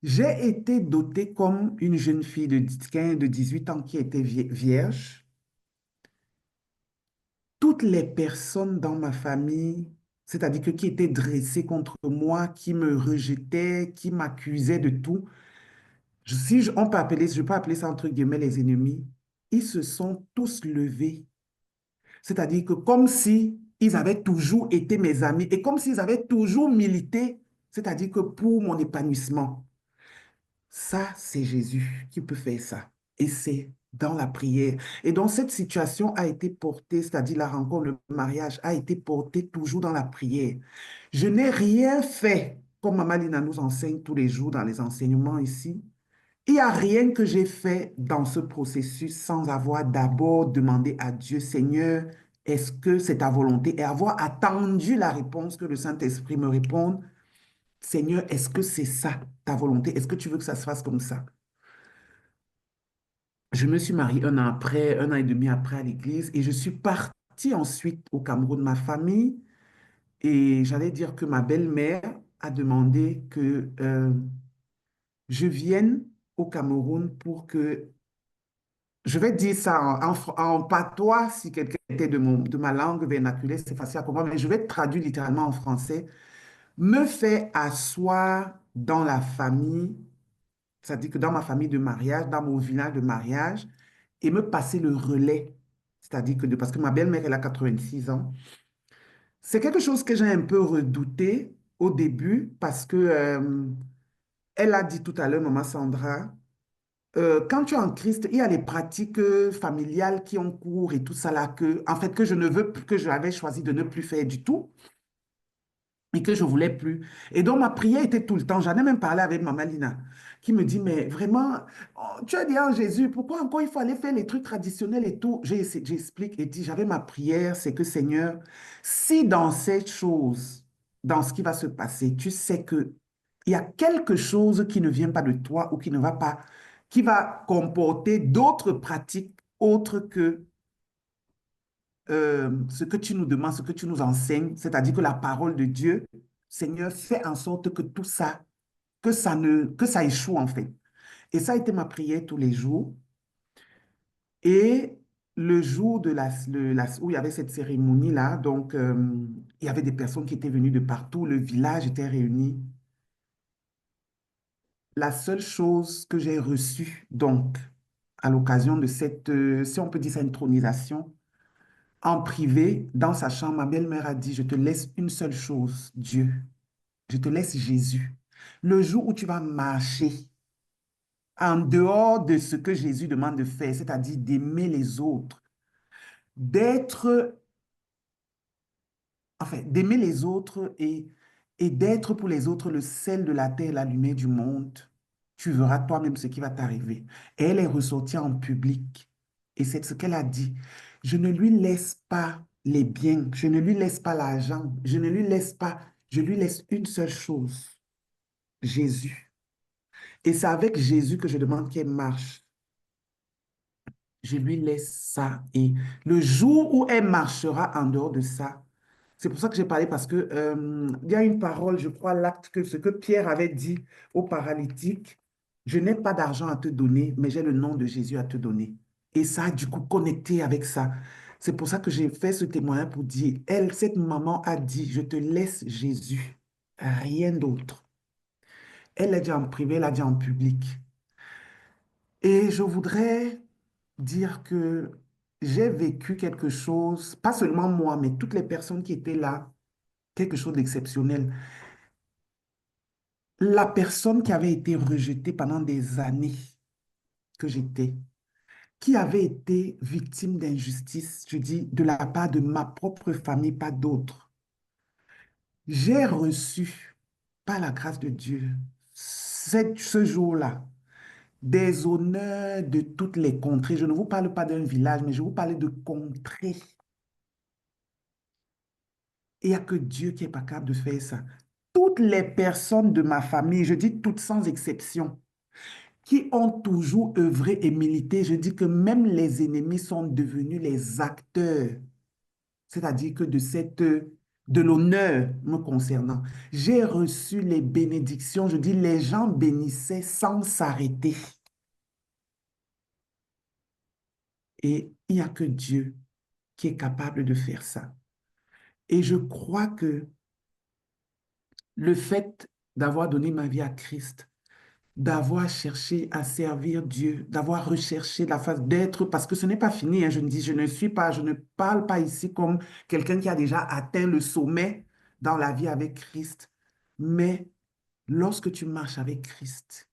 J'ai été dotée comme une jeune fille de 15, de 18 ans qui était vierge. Toutes les personnes dans ma famille, c'est-à-dire que qui étaient dressées contre moi, qui me rejetaient, qui m'accusaient de tout, on peut appeler, je peux appeler ça entre guillemets les ennemis, ils se sont tous levés. C'est-à-dire que comme si ils avaient toujours été mes amis et comme s'ils avaient toujours milité, c'est-à-dire que pour mon épanouissement. Ça, c'est Jésus qui peut faire ça. Et c'est dans la prière. Et donc, cette situation a été portée, c'est-à-dire la rencontre, le mariage, a été porté toujours dans la prière. Je n'ai rien fait, comme Maman Lina nous enseigne tous les jours dans les enseignements ici. Il n'y a rien que j'ai fait dans ce processus sans avoir d'abord demandé à Dieu, Seigneur, est-ce que c'est ta volonté? Et avoir attendu la réponse que le Saint-Esprit me réponde. Seigneur, est-ce que c'est ça ta volonté? Est-ce que tu veux que ça se fasse comme ça? Je me suis mariée un an après, un an et demi après à l'église et je suis partie ensuite au Cameroun. Ma famille, et j'allais dire que ma belle-mère a demandé que je vienne au Cameroun pour que, je vais dire ça en patois, si quelqu'un était de ma langue vernaculaire, c'est facile à comprendre, mais je vais traduire littéralement en français. Me faire asseoir dans la famille, c'est-à-dire que dans ma famille de mariage, dans mon village de mariage, et me passer le relais. C'est-à-dire que, parce que ma belle-mère, elle a 86 ans. C'est quelque chose que j'ai un peu redouté au début parce que elle a dit tout à l'heure, Maman Sandra, quand tu es en Christ, il y a les pratiques familiales qui ont cours et tout ça là que, en fait, que je ne veux plus, que j'avais choisi de ne plus faire du tout. et que je voulais plus. Et donc, ma prière était tout le temps. J'en ai même parlé avec Maman Lina, qui me dit, mais vraiment, oh, tu as dit en Jésus, pourquoi encore il faut aller faire les trucs traditionnels et tout? J'explique et dis, j'avais ma prière, c'est que Seigneur, si dans cette chose, dans ce qui va se passer, tu sais que il y a quelque chose qui ne vient pas de toi ou qui ne va pas, qui va comporter d'autres pratiques autres que ce que tu nous demandes, ce que tu nous enseignes, c'est-à-dire que la parole de Dieu, Seigneur, fais en sorte que tout ça, que ça échoue en fait. Et ça a été ma prière tous les jours. Et le jour de où il y avait cette cérémonie-là, donc il y avait des personnes qui étaient venues de partout, le village était réuni. La seule chose que j'ai reçue, donc, à l'occasion de cette, si on peut dire ça, intronisation, en privé, dans sa chambre, ma belle-mère a dit, je te laisse une seule chose, Dieu. Je te laisse Jésus. Le jour où tu vas marcher en dehors de ce que Jésus demande de faire, c'est-à-dire d'aimer les autres, d'être, enfin, d'aimer les autres et d'être pour les autres le sel de la terre, la lumière du monde, tu verras toi-même ce qui va t'arriver. Et elle est ressortie en public. Et c'est ce qu'elle a dit. Je ne lui laisse pas les biens, je ne lui laisse pas l'argent, je ne lui laisse pas, je lui laisse une seule chose, Jésus. Et c'est avec Jésus que je demande qu'elle marche. Je lui laisse ça. Et le jour où elle marchera en dehors de ça, c'est pour ça que j'ai parlé, parce que il y a une parole, je crois, l'acte, que ce que Pierre avait dit au paralytique, je n'ai pas d'argent à te donner, mais j'ai le nom de Jésus à te donner. Et ça a du coup connecté avec ça. C'est pour ça que j'ai fait ce témoignage pour dire, elle, cette maman a dit, je te laisse Jésus, rien d'autre. Elle l'a dit en privé, elle l'a dit en public. Et je voudrais dire que j'ai vécu quelque chose, pas seulement moi, mais toutes les personnes qui étaient là, quelque chose d'exceptionnel. La personne qui avait été rejetée pendant des années que j'étais, qui avait été victime d'injustice, je dis, de la part de ma propre famille, pas d'autres. J'ai reçu, par la grâce de Dieu, ce jour-là, des honneurs de toutes les contrées. Je ne vous parle pas d'un village, mais je vous parle de contrées. Il n'y a que Dieu qui est capable de faire ça. Toutes les personnes de ma famille, je dis toutes sans exception, qui ont toujours œuvré et milité, je dis que même les ennemis sont devenus les acteurs, c'est-à-dire que de l'honneur me concernant. J'ai reçu les bénédictions, je dis les gens bénissaient sans s'arrêter. Et il n'y a que Dieu qui est capable de faire ça. Et je crois que le fait d'avoir donné ma vie à Christ, d'avoir cherché à servir Dieu, d'avoir recherché la face d'être, parce que ce n'est pas fini, hein, je ne dis, je ne parle pas ici comme quelqu'un qui a déjà atteint le sommet dans la vie avec Christ, mais lorsque tu marches avec Christ,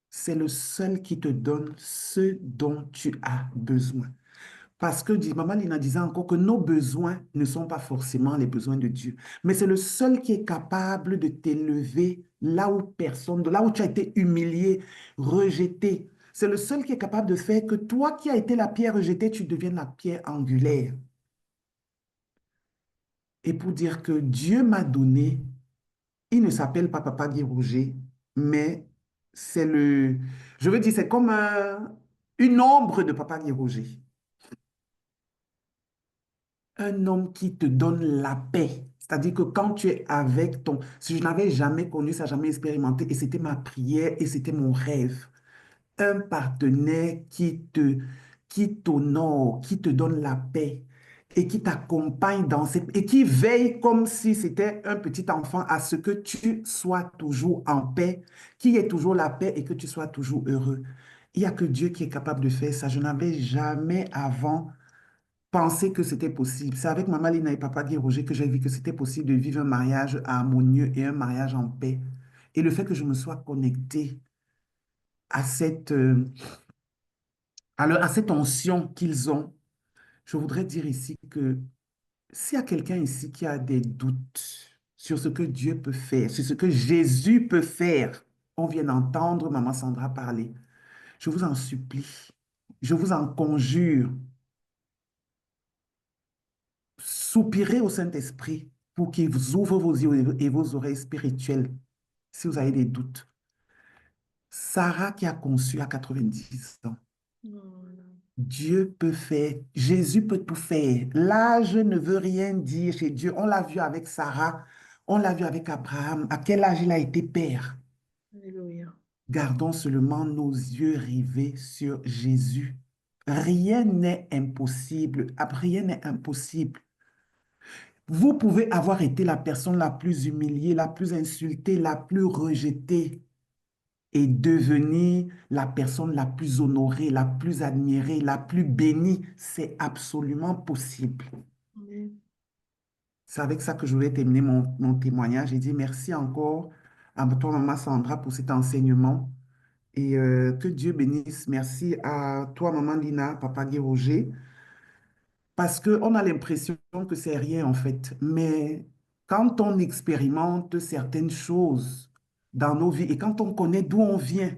c'est le seul qui te donne ce dont tu as besoin. Parce que Maman Lina disait encore que nos besoins ne sont pas forcément les besoins de Dieu. Mais c'est le seul qui est capable de t'élever là où personne, de là où tu as été humilié, rejeté. C'est le seul qui est capable de faire que toi qui as été la pierre rejetée, tu deviennes la pierre angulaire. Et pour dire que Dieu m'a donné, il ne s'appelle pas Papa Guy Roger, mais c'est je veux dire, c'est comme une ombre de Papa Guy Roger. Un homme qui te donne la paix. C'est-à-dire que quand tu es avec si je n'avais jamais connu ça, jamais expérimenté, et c'était ma prière et c'était mon rêve. Un partenaire qui t'honore, qui te donne la paix et qui t'accompagne et qui veille comme si c'était un petit enfant à ce que tu sois toujours en paix, qui ait toujours la paix et que tu sois toujours heureux. Il n'y a que Dieu qui est capable de faire ça. Je n'avais jamais avant penser que c'était possible. C'est avec Maman Lina et Papa Guy Roger que j'ai vu que c'était possible de vivre un mariage harmonieux et un mariage en paix. Et le fait que je me sois connectée à à cette onction qu'ils ont, je voudrais dire ici que s'il y a quelqu'un ici qui a des doutes sur ce que Dieu peut faire, sur ce que Jésus peut faire. On vient d'entendre Maman Sandra parler. Je vous en supplie, je vous en conjure, soupirez au Saint-Esprit pour qu'il vous ouvre vos yeux et vos oreilles spirituelles si vous avez des doutes. Sarah qui a conçu à 90 ans. Dieu peut faire, Jésus peut tout faire. L'âge ne veut rien dire chez Dieu. On l'a vu avec Sarah, on l'a vu avec Abraham. À quel âge il a été père? Alléluia. Gardons seulement nos yeux rivés sur Jésus. Rien n'est impossible. Rien n'est impossible. Vous pouvez avoir été la personne la plus humiliée, la plus insultée, la plus rejetée et devenir la personne la plus honorée, la plus admirée, la plus bénie. C'est absolument possible. Amen. C'est avec ça que je voulais terminer mon témoignage. J'ai dit merci encore à toi, Maman Sandra, pour cet enseignement. Et que Dieu bénisse. Merci à toi, Maman Lina, Papa Guy Roger, parce qu'on a l'impression que c'est rien en fait. Mais quand on expérimente certaines choses dans nos vies et quand on connaît d'où on vient,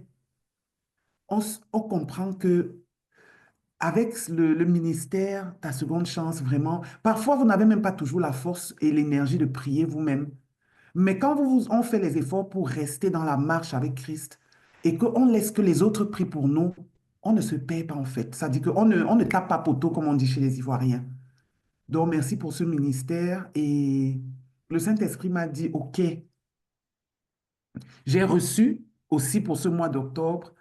on comprend que avec le ministère, ta seconde chance, vraiment, parfois vous n'avez même pas toujours la force et l'énergie de prier vous-même. Mais quand on fait les efforts pour rester dans la marche avec Christ et qu'on laisse que les autres prient pour nous, on ne se perd pas en fait. Ça dit qu'on on ne tape pas poteau comme on dit chez les Ivoiriens. Donc merci pour ce ministère et le Saint-Esprit m'a dit, OK, j'ai reçu aussi pour ce mois d'octobre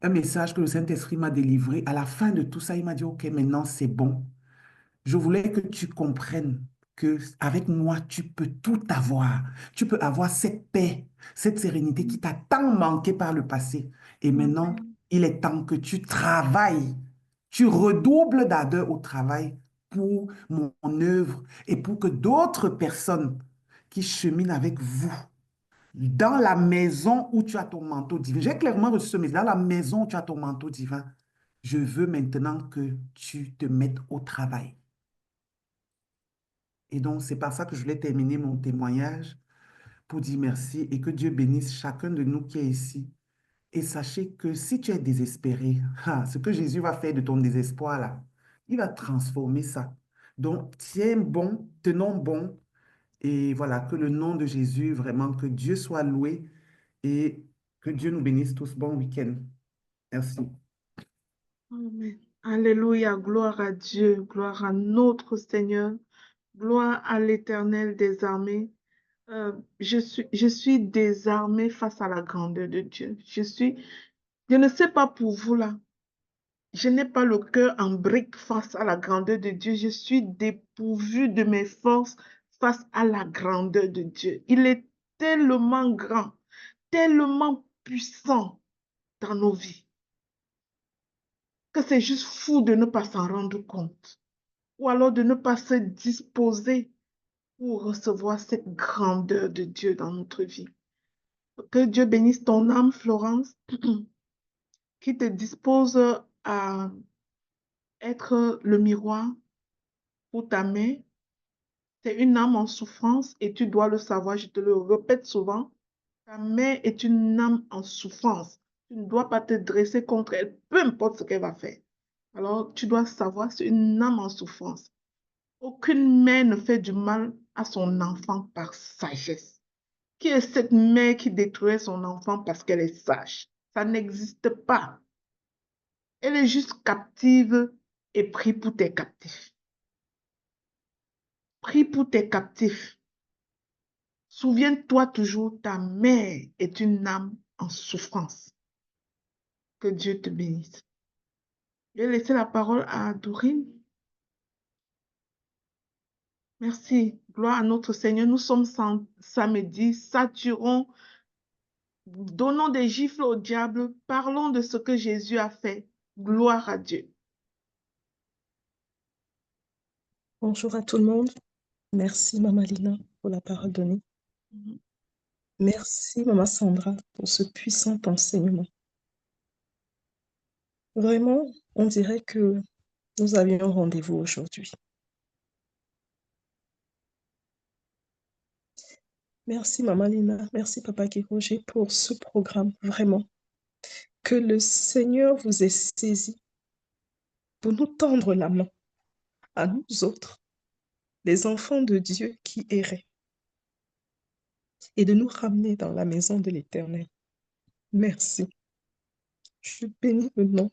un message que le Saint-Esprit m'a délivré. À la fin de tout ça, il m'a dit, OK, maintenant c'est bon. Je voulais que tu comprennes que avec moi, tu peux tout avoir. Tu peux avoir cette paix, cette sérénité qui t'a tant manqué par le passé. Et maintenant, il est temps que tu travailles. Tu redoubles d'ardeur au travail pour mon œuvre et pour que d'autres personnes qui cheminent avec vous dans la maison où tu as ton manteau divin. J'ai clairement reçu ce message. Dans la maison où tu as ton manteau divin, je veux maintenant que tu te mettes au travail. Et donc, c'est par ça que je voulais terminer mon témoignage pour dire merci et que Dieu bénisse chacun de nous qui est ici. Et sachez que si tu es désespéré, ce que Jésus va faire de ton désespoir là, il va transformer ça. Donc, tiens bon, tenons bon. Et voilà, que le nom de Jésus, vraiment, que Dieu soit loué et que Dieu nous bénisse tous. Bon week-end. Merci. Amen. Alléluia. Gloire à Dieu. Gloire à notre Seigneur. Gloire à l'Éternel des armées. Je suis désarmée face à la grandeur de Dieu. Je ne sais pas pour vous là. Je n'ai pas le cœur en brique face à la grandeur de Dieu. Je suis dépourvue de mes forces face à la grandeur de Dieu. Il est tellement grand, tellement puissant dans nos vies que c'est juste fou de ne pas s'en rendre compte ou alors de ne pas se disposer pour recevoir cette grandeur de Dieu dans notre vie. Que Dieu bénisse ton âme, Florence, qui te dispose à être le miroir pour ta mère. C'est une âme en souffrance et tu dois le savoir, je te le répète souvent. Ta mère est une âme en souffrance. Tu ne dois pas te dresser contre elle, peu importe ce qu'elle va faire. Alors, tu dois savoir, c'est une âme en souffrance. Aucune mère ne fait du mal à son enfant par sagesse. Qui est cette mère qui détruit son enfant parce qu'elle est sage? Ça n'existe pas. Elle est juste captive et prie pour tes captifs. Prie pour tes captifs. Souviens-toi toujours, ta mère est une âme en souffrance. Que Dieu te bénisse. Je vais laisser la parole à Dorine. Merci. Gloire à notre Seigneur. Nous sommes samedi, saturons, donnons des gifles au diable, parlons de ce que Jésus a fait. Gloire à Dieu. Bonjour à tout le monde. Merci, Maman Lina, pour la parole donnée. Merci, Maman Sandra, pour ce puissant enseignement. Vraiment, on dirait que nous avions rendez-vous aujourd'hui. Merci, Maman Lina. Merci, Papa Guy-Roger, pour ce programme, vraiment. Que le Seigneur vous ait saisi pour nous tendre la main à nous autres, les enfants de Dieu qui erraient, et de nous ramener dans la maison de l'Éternel. Merci. Je bénis le nom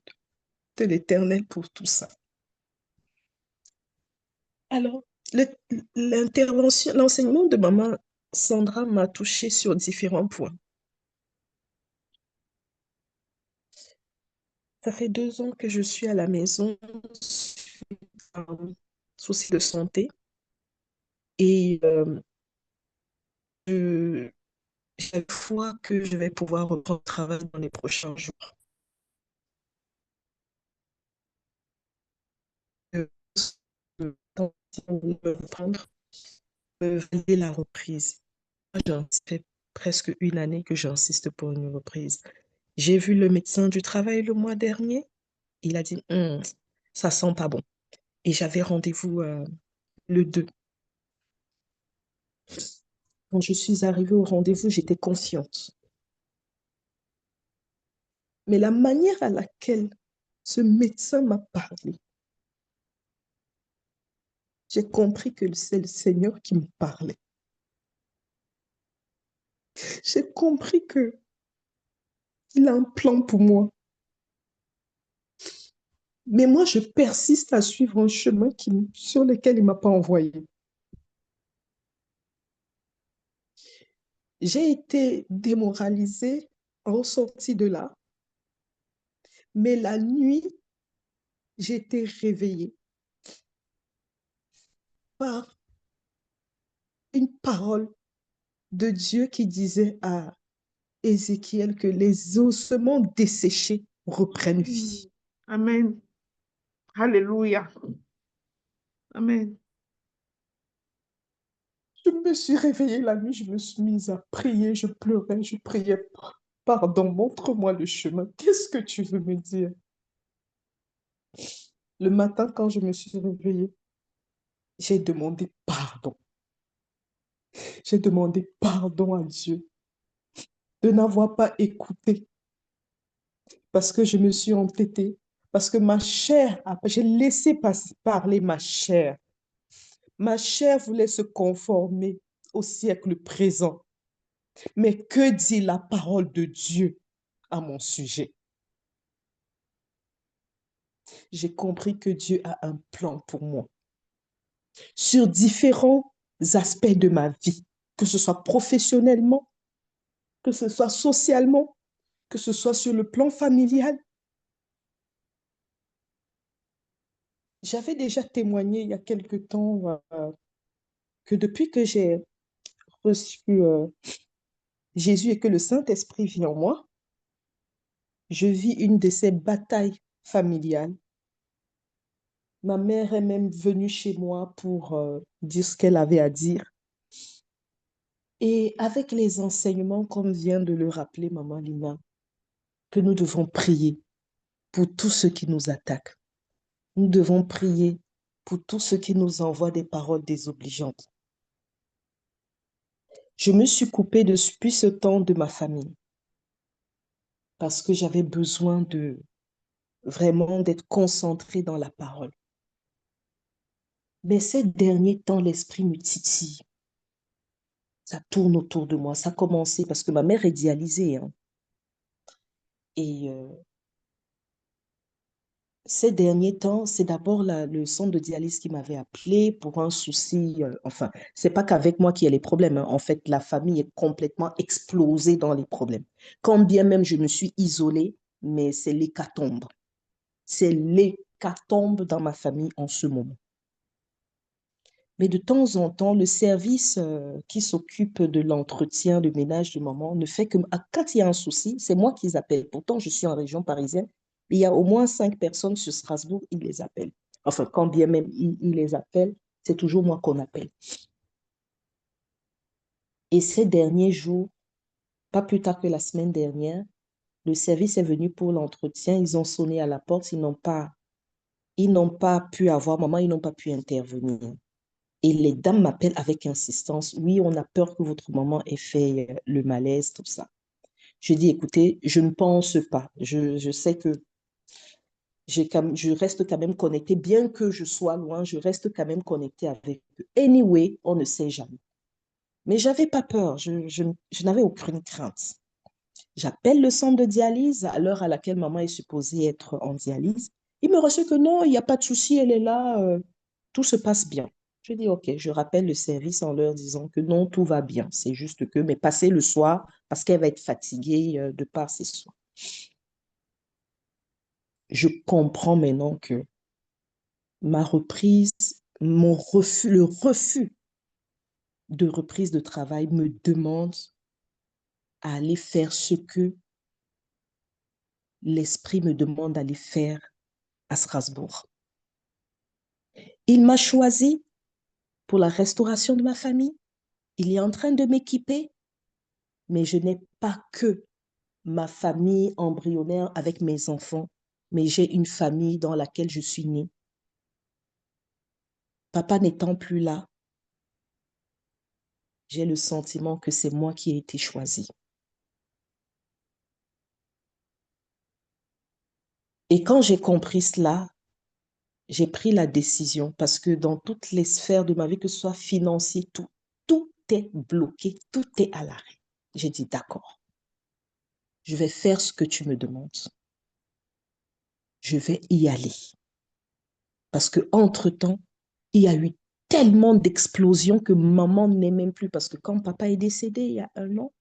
de l'Éternel pour tout ça. Alors, l'enseignement de Maman Sandra m'a touchée sur différents points. Ça fait 2 ans que je suis à la maison suite à un souci de santé et j'ai foi que je vais pouvoir reprendre le travail dans les prochains jours. Reprendre, valider la reprise. Ça fait presque 1 année que j'insiste pour une reprise. J'ai vu le médecin du travail le mois dernier. Il a dit, ça sent pas bon. Et j'avais rendez-vous le 2. Quand je suis arrivée au rendez-vous, j'étais consciente. Mais la manière à laquelle ce médecin m'a parlé, j'ai compris que c'est le Seigneur qui me parlait. J'ai compris qu'il a un plan pour moi. Mais moi, je persiste à suivre un chemin sur lequel il ne m'a pas envoyé. J'ai été démoralisée en sortie de là. Mais la nuit, j'ai été réveillée par une parole de Dieu qui disait à Ézéchiel que les ossements desséchés reprennent vie. Amen. Alléluia. Amen. Je me suis réveillée la nuit, je me suis mise à prier, je pleurais, je priais. Pardon, montre-moi le chemin. Qu'est-ce que tu veux me dire? Le matin, quand je me suis réveillée, j'ai demandé pardon. J'ai demandé pardon à Dieu de n'avoir pas écouté parce que je me suis entêtée, parce que ma chair, j'ai laissé parler ma chair. Ma chair voulait se conformer au siècle présent. Mais que dit la parole de Dieu à mon sujet? J'ai compris que Dieu a un plan pour moi sur différents aspects de ma vie, que ce soit professionnellement, que ce soit socialement, que ce soit sur le plan familial. J'avais déjà témoigné il y a quelque temps que depuis que j'ai reçu Jésus et que le Saint-Esprit vit en moi, je vis une de ces batailles familiales. Ma mère est même venue chez moi pour dire ce qu'elle avait à dire. Et avec les enseignements, comme vient de le rappeler Maman Lina, que nous devons prier pour tous ceux qui nous attaquent. Nous devons prier pour tous ceux qui nous envoient des paroles désobligeantes. Je me suis coupée depuis ce temps de ma famille parce que j'avais besoin vraiment d'être concentrée dans la parole. Mais ces derniers temps, l'esprit me titille. Ça tourne autour de moi. Ça a commencé parce que ma mère est dialysée. Et ces derniers temps, c'est d'abord le centre de dialyse qui m'avait appelé pour un souci. Enfin, c'est pas qu'avec moi qu'il y a les problèmes. En fait, la famille est complètement explosée dans les problèmes. Quand bien même je me suis isolée, mais c'est l'hécatombe. C'est l'hécatombe dans ma famille en ce moment. Mais de temps en temps, le service qui s'occupe de l'entretien, du ménage de maman ne fait que, quand il y a un souci, c'est moi qui les appelle. Pourtant, je suis en région parisienne. Il y a au moins 5 personnes sur Strasbourg, ils les appellent. Enfin, quand bien même ils les appellent, c'est toujours moi qu'on appelle. Et ces derniers jours, pas plus tard que la semaine dernière, le service est venu pour l'entretien. Ils ont sonné à la porte. Ils n'ont pas pu avoir maman, ils n'ont pas pu intervenir. Et les dames m'appellent avec insistance. Oui, on a peur que votre maman ait fait le malaise, tout ça. Je dis, écoutez, je ne pense pas. Je sais que je reste quand même connectée, bien que je sois loin, je reste quand même connectée avec eux. Anyway, on ne sait jamais. Mais je n'avais pas peur, je n'avais aucune crainte. J'appelle le centre de dialyse à l'heure à laquelle maman est supposée être en dialyse. Il me reçoit que non, il n'y a pas de souci, elle est là, tout se passe bien. Je dis, OK, je rappelle le service en leur disant que non, tout va bien. C'est juste que, mais passez le soir parce qu'elle va être fatiguée de par ses soins. Je comprends maintenant que ma reprise, mon refus, le refus de reprise de travail me demande à aller faire ce que l'esprit me demande d'aller faire à Strasbourg. Il m'a choisi pour la restauration de ma famille. Il est en train de m'équiper, mais je n'ai pas que ma famille embryonnaire avec mes enfants, mais j'ai une famille dans laquelle je suis née. Papa n'étant plus là, j'ai le sentiment que c'est moi qui ai été choisie. Et quand j'ai compris cela, j'ai pris la décision parce que dans toutes les sphères de ma vie, que ce soit financier, tout est bloqué, tout est à l'arrêt. J'ai dit, d'accord, je vais faire ce que tu me demandes. Je vais y aller. Parce qu'entre-temps, il y a eu tellement d'explosions que maman n'est même plus. Parce que quand papa est décédé il y a 1 an,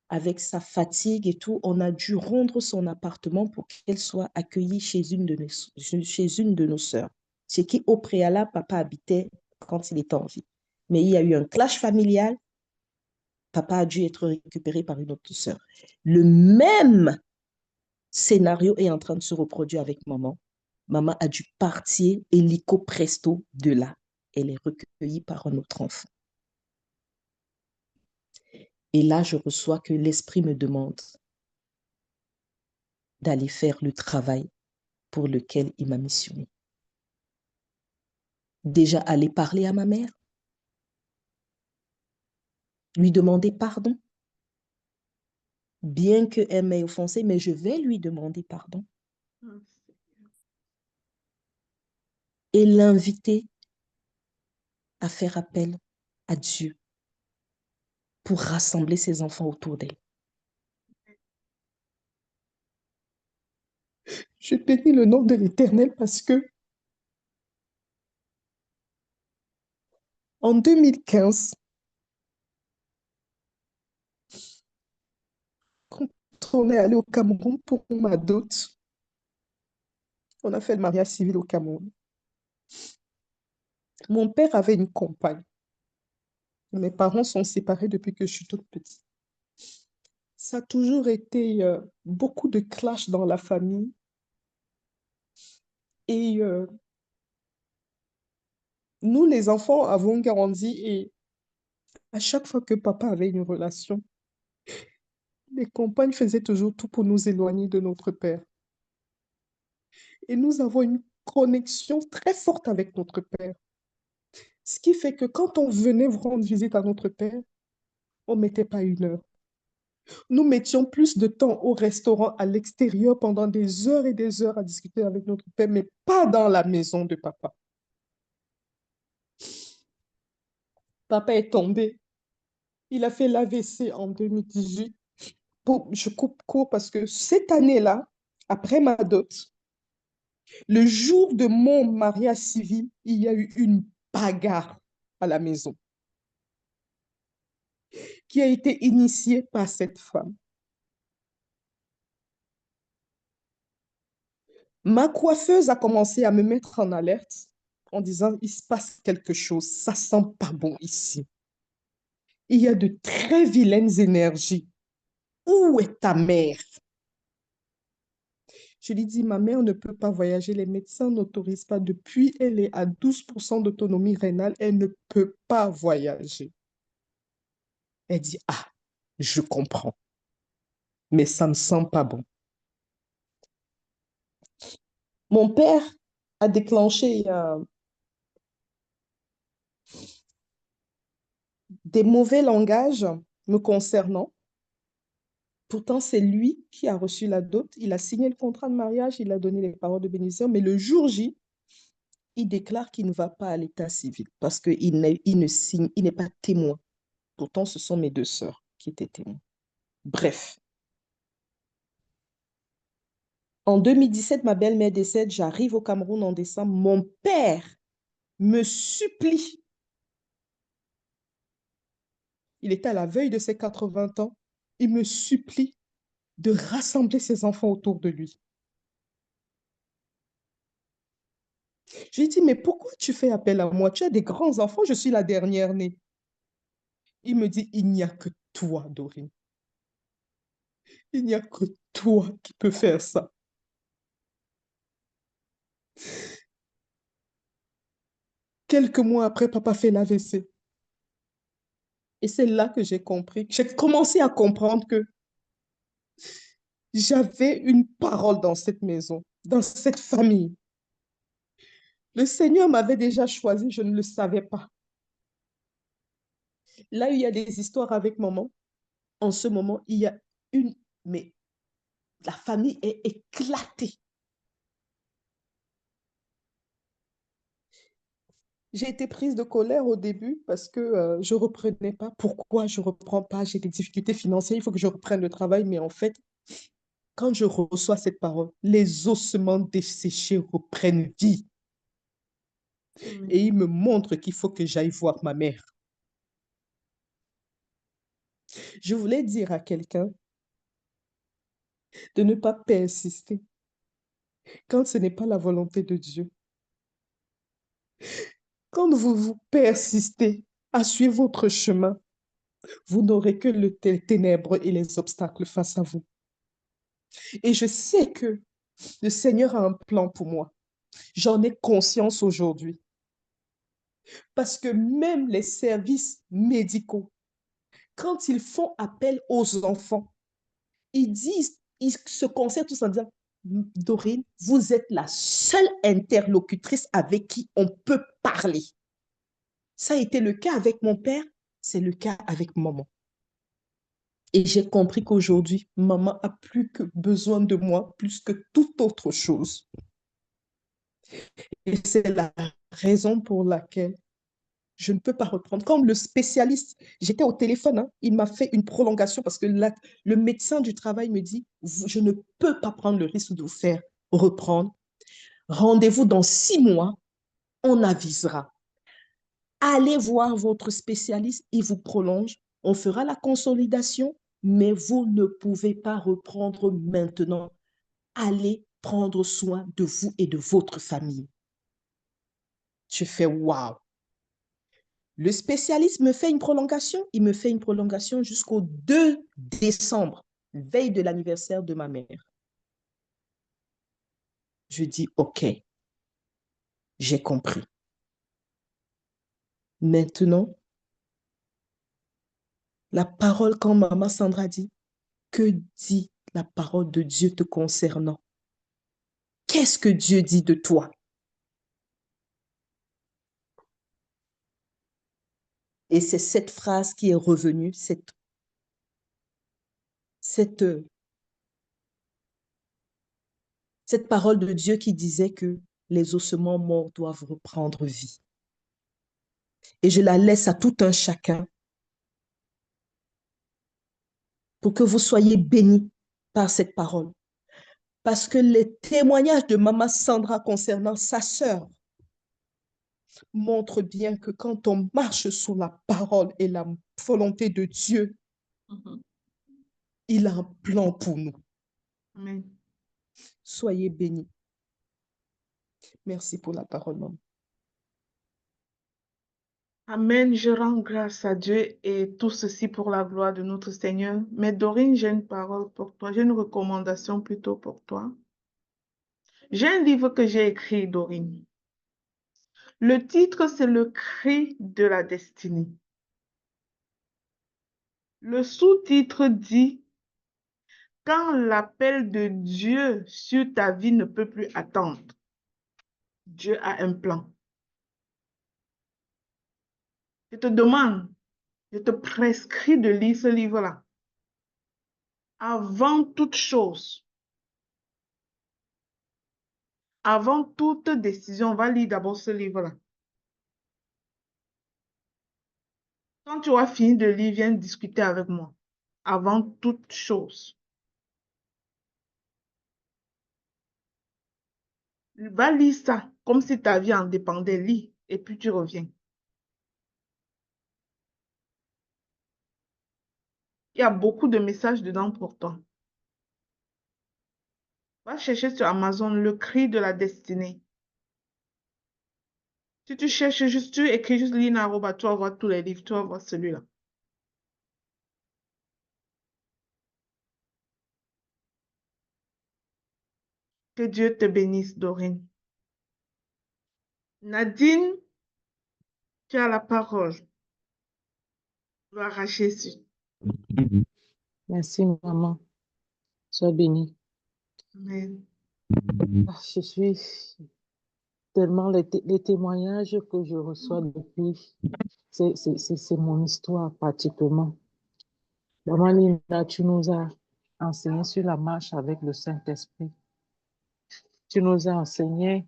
avec sa fatigue et tout, on a dû rendre son appartement pour qu'elle soit accueillie chez une de nos sœurs. Ce qui, au préalable, papa habitait quand il était en vie. Mais il y a eu un clash familial. Papa a dû être récupéré par une autre sœur. Le même scénario est en train de se reproduire avec maman. Maman a dû partir illico presto de là. Elle est recueillie par un autre enfant. Et là, je reçois que l'esprit me demande d'aller faire le travail pour lequel il m'a missionné. Déjà, aller parler à ma mère, lui demander pardon, bien qu'elle m'ait offensé, mais je vais lui demander pardon. Et l'inviter à faire appel à Dieu pour rassembler ses enfants autour d'elle. Je bénis le nom de l'Éternel parce que en 2015, quand on est allé au Cameroun pour ma dot, on a fait le mariage civil au Cameroun. Mon père avait une compagne. Mes parents sont séparés depuis que je suis toute petite. Ça a toujours été beaucoup de clash dans la famille. Et nous, les enfants, avons grandi et à chaque fois que papa avait une relation, les compagnes faisaient toujours tout pour nous éloigner de notre père. Et nous avons une connexion très forte avec notre père. Ce qui fait que quand on venait rendre visite à notre père, on ne mettait pas 1 heure. Nous mettions plus de temps au restaurant à l'extérieur pendant des heures et des heures à discuter avec notre père, mais pas dans la maison de papa. Papa est tombé. Il a fait l'AVC en 2018. Je coupe court parce que cette année-là, après ma dot, le jour de mon mariage civil, il y a eu une bagarre à la maison qui a été initiée par cette femme. Ma coiffeuse a commencé à me mettre en alerte en disant, il se passe quelque chose, ça sent pas bon ici. Il y a de très vilaines énergies. Où est ta mère? Je lui dis, ma mère ne peut pas voyager, les médecins n'autorisent pas. Depuis, elle est à 12% d'autonomie rénale, elle ne peut pas voyager. Elle dit, ah, je comprends, mais ça ne sent pas bon. Mon père a déclenché des mauvais langages me concernant. Pourtant, c'est lui qui a reçu la dot. Il a signé le contrat de mariage, il a donné les paroles de bénédiction, mais le jour J, il déclare qu'il ne va pas à l'état civil parce qu'il ne signe, il n'est pas témoin. Pourtant, ce sont mes deux sœurs qui étaient témoins. Bref. En 2017, ma belle-mère décède, j'arrive au Cameroun en décembre. Mon père me supplie. Il était à la veille de ses 80 ans. Il me supplie de rassembler ses enfants autour de lui. Je lui dis, mais pourquoi tu fais appel à moi? Tu as des grands enfants, je suis la dernière née. Il me dit, il n'y a que toi, Dorine. Il n'y a que toi qui peux faire ça. Quelques mois après, papa fait l'AVC. Et c'est là que j'ai compris, j'ai commencé à comprendre que j'avais une parole dans cette maison, dans cette famille. Le Seigneur m'avait déjà choisi, je ne le savais pas. Là, il y a des histoires avec maman. En ce moment, il y a une... Mais la famille est éclatée. J'ai été prise de colère au début parce que je ne reprenais pas. Pourquoi je ne reprends pas? J'ai des difficultés financières, il faut que je reprenne le travail. Mais en fait, quand je reçois cette parole, les ossements desséchés reprennent vie. Et il me montre qu'il faut que j'aille voir ma mère. Je voulais dire à quelqu'un de ne pas persister quand ce n'est pas la volonté de Dieu. Quand vous persistez à suivre votre chemin, vous n'aurez que les ténèbres et les obstacles face à vous. Et je sais que le Seigneur a un plan pour moi. J'en ai conscience aujourd'hui. Parce que même les services médicaux, quand ils font appel aux enfants, ils se concertent tous en disant, Dorine, vous êtes la seule interlocutrice avec qui on peut parler. Ça a été le cas avec mon père, c'est le cas avec maman. Et j'ai compris qu'aujourd'hui, maman a plus que besoin de moi, plus que toute autre chose. Et c'est la raison pour laquelle je ne peux pas reprendre. Comme le spécialiste, j'étais au téléphone, hein, il m'a fait une prolongation parce que le médecin du travail me dit, je ne peux pas prendre le risque de vous faire reprendre. Rendez-vous dans 6 mois, on avisera. Allez voir votre spécialiste, il vous prolonge, on fera la consolidation, mais vous ne pouvez pas reprendre maintenant. Allez prendre soin de vous et de votre famille. Je fais waouh. Le spécialiste me fait une prolongation, il me fait une prolongation jusqu'au 2 décembre, veille de l'anniversaire de ma mère. Je dis, OK, j'ai compris. Maintenant, la parole, quand maman Sandra dit, que dit la parole de Dieu te concernant? Qu'est-ce que Dieu dit de toi? Et c'est cette phrase qui est revenue, cette parole de Dieu qui disait que les ossements morts doivent reprendre vie. Et je la laisse à tout un chacun pour que vous soyez bénis par cette parole. Parce que les témoignages de maman Sandra concernant sa sœur montrent bien que quand on marche sous la parole et la volonté de Dieu, il a un plan pour nous. Amen. Soyez bénis. Merci pour la parole, maman. Amen. Je rends grâce à Dieu et tout ceci pour la gloire de notre Seigneur. Mais Dorine, j'ai une parole pour toi. J'ai une recommandation plutôt pour toi. J'ai un livre que j'ai écrit, Dorine. Le titre, c'est Le cri de la destinée. Le sous-titre dit Quand l'appel de Dieu sur ta vie ne peut plus attendre. Dieu a un plan. Je te demande, Je te prescris de lire ce livre-là. Avant toute chose, avant toute décision, va lire d'abord ce livre-là. Quand tu auras fini de lire, viens discuter avec moi. Avant toute chose. Va lire ça, comme si ta vie en dépendait. Lis, et puis tu reviens. Il y a beaucoup de messages dedans pour toi. Va chercher sur Amazon le cri de la destinée. Si tu cherches juste, tu écris juste Lina Roba, tu vas voir tous les livres, tu vas voir celui-là. Que Dieu te bénisse, Dorine. Nadine, tu as la parole. Gloire à Jésus. Merci, maman. Sois bénie. Amen. Je suis tellement les témoignages que je reçois depuis, c'est mon histoire pratiquement. Maman Linda, tu nous as enseigné sur la marche avec le Saint-Esprit. Tu nous as enseigné,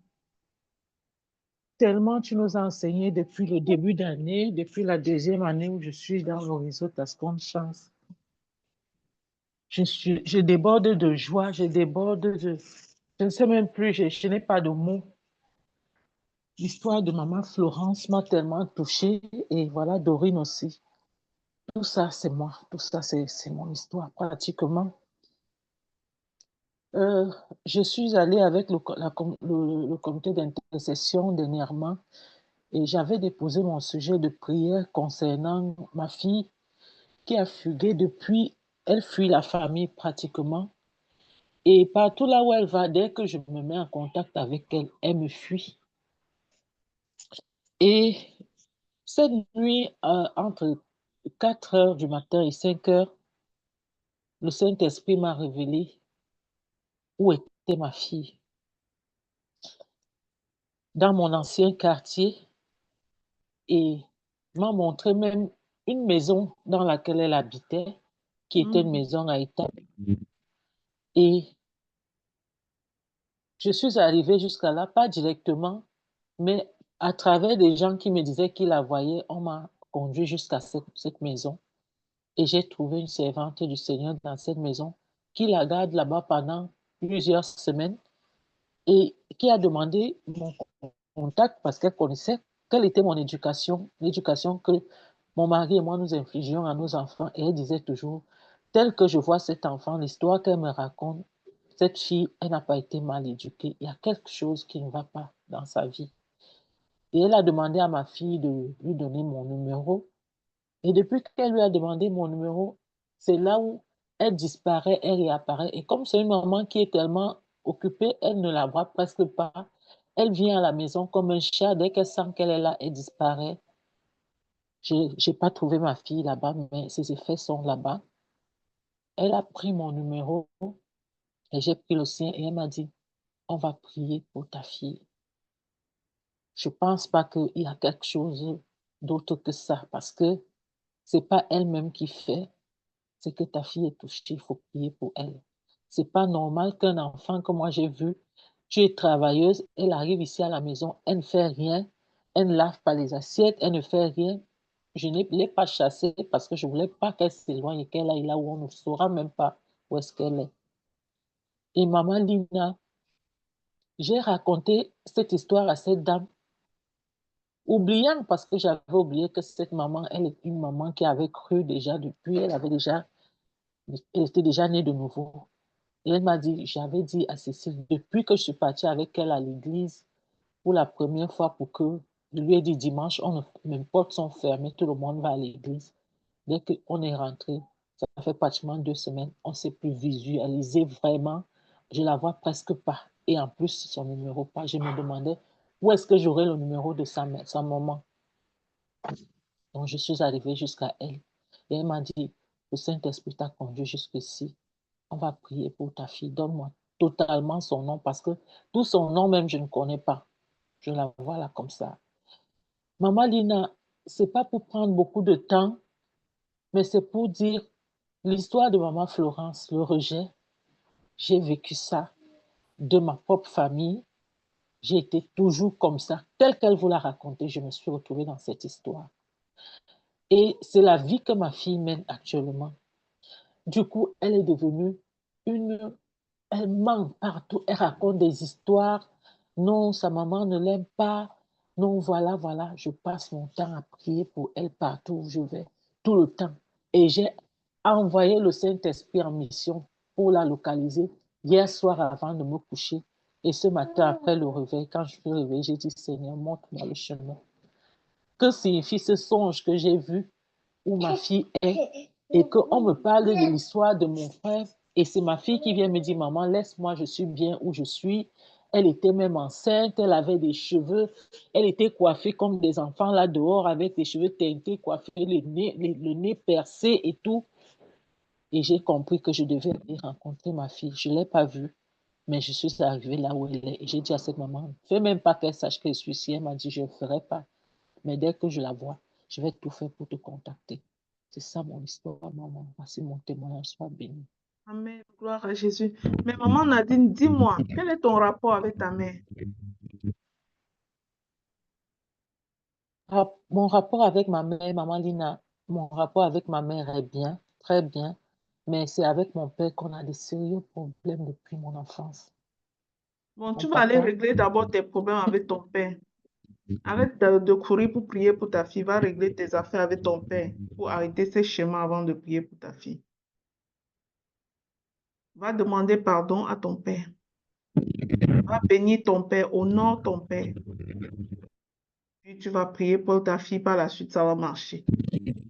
tellement tu nous as enseigné depuis le début d'année, depuis la deuxième année où je suis dans le réseau Ta Seconde Chance. Je déborde de joie, je ne sais même plus, je n'ai pas de mots. L'histoire de maman Florence m'a tellement touchée et voilà Dorine aussi. Tout ça, c'est moi. Tout ça, c'est mon histoire pratiquement. Je suis allée avec le comité d'intercession dernièrement et j'avais déposé mon sujet de prière concernant ma fille qui a fugué depuis. Elle fuit la famille pratiquement. Et partout là où elle va, dès que je me mets en contact avec elle, elle me fuit. Et cette nuit, entre 4 heures du matin et 5 heures, le Saint-Esprit m'a révélé où était ma fille. Dans mon ancien quartier, et m'a montré même une maison dans laquelle elle habitait, qui était une maison à étage. Et je suis arrivée jusqu'à là, pas directement, mais à travers des gens qui me disaient qu'ils la voyaient, on m'a conduit jusqu'à cette maison. Et j'ai trouvé une servante du Seigneur dans cette maison qui la garde là-bas pendant plusieurs semaines et qui a demandé mon contact parce qu'elle connaissait quelle était mon éducation, l'éducation que mon mari et moi nous infligions à nos enfants. Et elle disait toujours, tel que je vois cet enfant, l'histoire qu'elle me raconte, cette fille, elle n'a pas été mal éduquée. Il y a quelque chose qui ne va pas dans sa vie. Et elle a demandé à ma fille de lui donner mon numéro. Et depuis qu'elle lui a demandé mon numéro, c'est là où elle disparaît, elle réapparaît. Et comme c'est une maman qui est tellement occupée, elle ne la voit presque pas. Elle vient à la maison comme un chat. Dès qu'elle sent qu'elle est là, elle disparaît. Je n'ai pas trouvé ma fille là-bas, mais ses effets sont là-bas. Elle a pris mon numéro et j'ai pris le sien et elle m'a dit, on va prier pour ta fille. Je ne pense pas qu'il y a quelque chose d'autre que ça parce que ce n'est pas elle-même qui fait. C'est que ta fille est touchée, il faut prier pour elle. C'est pas normal qu'un enfant que moi j'ai vu, tu es travailleuse, elle arrive ici à la maison, elle ne fait rien, elle ne lave pas les assiettes, elle ne fait rien. Je ne l'ai pas chassée parce que je ne voulais pas qu'elle s'éloigne et qu'elle aille là où on ne saura même pas où est-ce qu'elle est. Et maman Lina, j'ai raconté cette histoire à cette dame, oubliant parce que j'avais oublié que cette maman, elle est une maman qui avait cru déjà depuis, elle était déjà née de nouveau. Et elle m'a dit, j'avais dit à Cécile, depuis que je suis partie avec elle à l'église pour la première fois pour que, je lui ai dit dimanche, mes portes sont fermées, tout le monde va à l'église. Dès qu'on est rentré, ça fait pratiquement 2 semaines, on ne s'est plus visualisé vraiment. Je la vois presque pas. Et en plus, son numéro pas. Je me demandais où est-ce que j'aurais le numéro de sa maman. Donc, je suis arrivée jusqu'à elle. Et elle m'a dit, le Saint-Esprit t'a conduit jusqu'ici. On va prier pour ta fille. Donne-moi totalement son nom parce que tout son nom même, je ne connais pas. Je la vois là comme ça. Maman Lina, c'est pas pour prendre beaucoup de temps, Mais c'est pour dire l'histoire de maman Florence, le rejet, j'ai vécu ça de ma propre famille. J'ai été toujours comme ça. Telle qu'elle vous l'a raconté, je me suis retrouvée dans cette histoire. Et c'est la vie que ma fille mène actuellement. Du coup, elle est devenue une... Elle ment partout. Elle raconte des histoires. Non, sa maman ne l'aime pas. Non, voilà, voilà. Je passe mon temps à prier pour elle partout où je vais, tout le temps. Et j'ai envoyé le Saint-Esprit en mission pour la localiser hier soir avant de me coucher. Et ce matin, après le réveil, quand je suis réveillée, j'ai dit, Seigneur, montre-moi le chemin. Que signifie ce songe que j'ai vu où ma fille est et qu'on me parle de l'histoire de mon frère? Et c'est ma fille qui vient me dire, maman, laisse-moi, je suis bien où je suis. Elle était même enceinte, elle avait des cheveux, elle était coiffée comme des enfants là dehors avec des cheveux teintés, coiffés, le nez percé et tout. Et j'ai compris que je devais aller rencontrer ma fille. Je ne l'ai pas vue, mais je suis arrivée là où elle est. Et j'ai dit à cette maman, ne fais même pas qu'elle sache que je suis ici. Elle m'a dit, je ne ferai pas. Mais dès que je la vois, je vais tout faire pour te contacter. C'est ça mon histoire, maman. Voici mon témoignage. Sois béni. Amen. Gloire à Jésus. Mais maman Nadine, dis-moi, quel est ton rapport avec ta mère? Mon rapport avec ma mère, maman Lina, mon rapport avec ma mère est bien, très bien. Mais c'est avec mon père qu'on a des sérieux problèmes depuis mon enfance. Bon, Mon tu vas aller papa, régler d'abord tes problèmes avec ton père. Arrête de courir pour prier pour ta fille. Va régler tes affaires avec ton père pour arrêter ces schémas avant de prier pour ta fille. Va demander pardon à ton père. Va bénir ton père, honore ton père. Puis tu vas prier pour ta fille, par la suite, ça va marcher.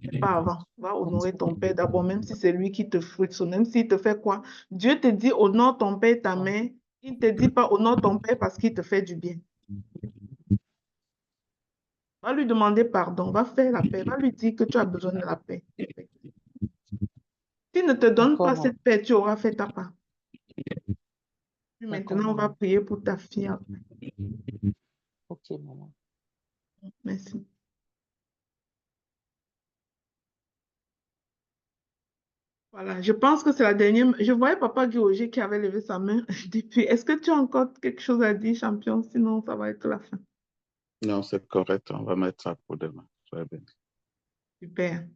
Mais pas avant. Va honorer ton père d'abord, même si c'est lui qui te fruite, même s'il te fait quoi. Dieu te dit honore ton père et ta mère. Il ne te dit pas honore ton père parce qu'il te fait du bien. Va lui demander pardon, va faire la paix, va lui dire que tu as besoin de la paix. S'il ne te donne pas d'accord, maman. cette paix, tu auras fait ta part. Puis D'accord, maintenant, on va maman. prier pour ta fille après. Ok, maman. Merci. Voilà, je pense que c'est la dernière. Je voyais Papa Guy qui avait levé sa main depuis. Est-ce que tu as encore quelque chose à dire, champion? Sinon, ça va être la fin. Non, c'est correct. On va mettre ça pour demain. Soyez bénis. Super.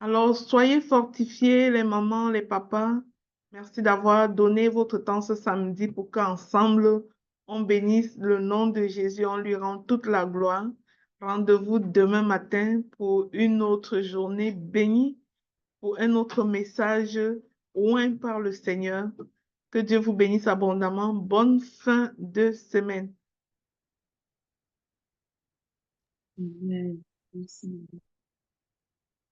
Alors, soyez fortifiés, les mamans, les papas. Merci d'avoir donné votre temps ce samedi pour qu'ensemble, on bénisse le nom de Jésus, on lui rend toute la gloire. Rendez-vous demain matin pour une autre journée bénie, pour un autre message oint par le Seigneur. Que Dieu vous bénisse abondamment. Bonne fin de semaine. Amen. Merci.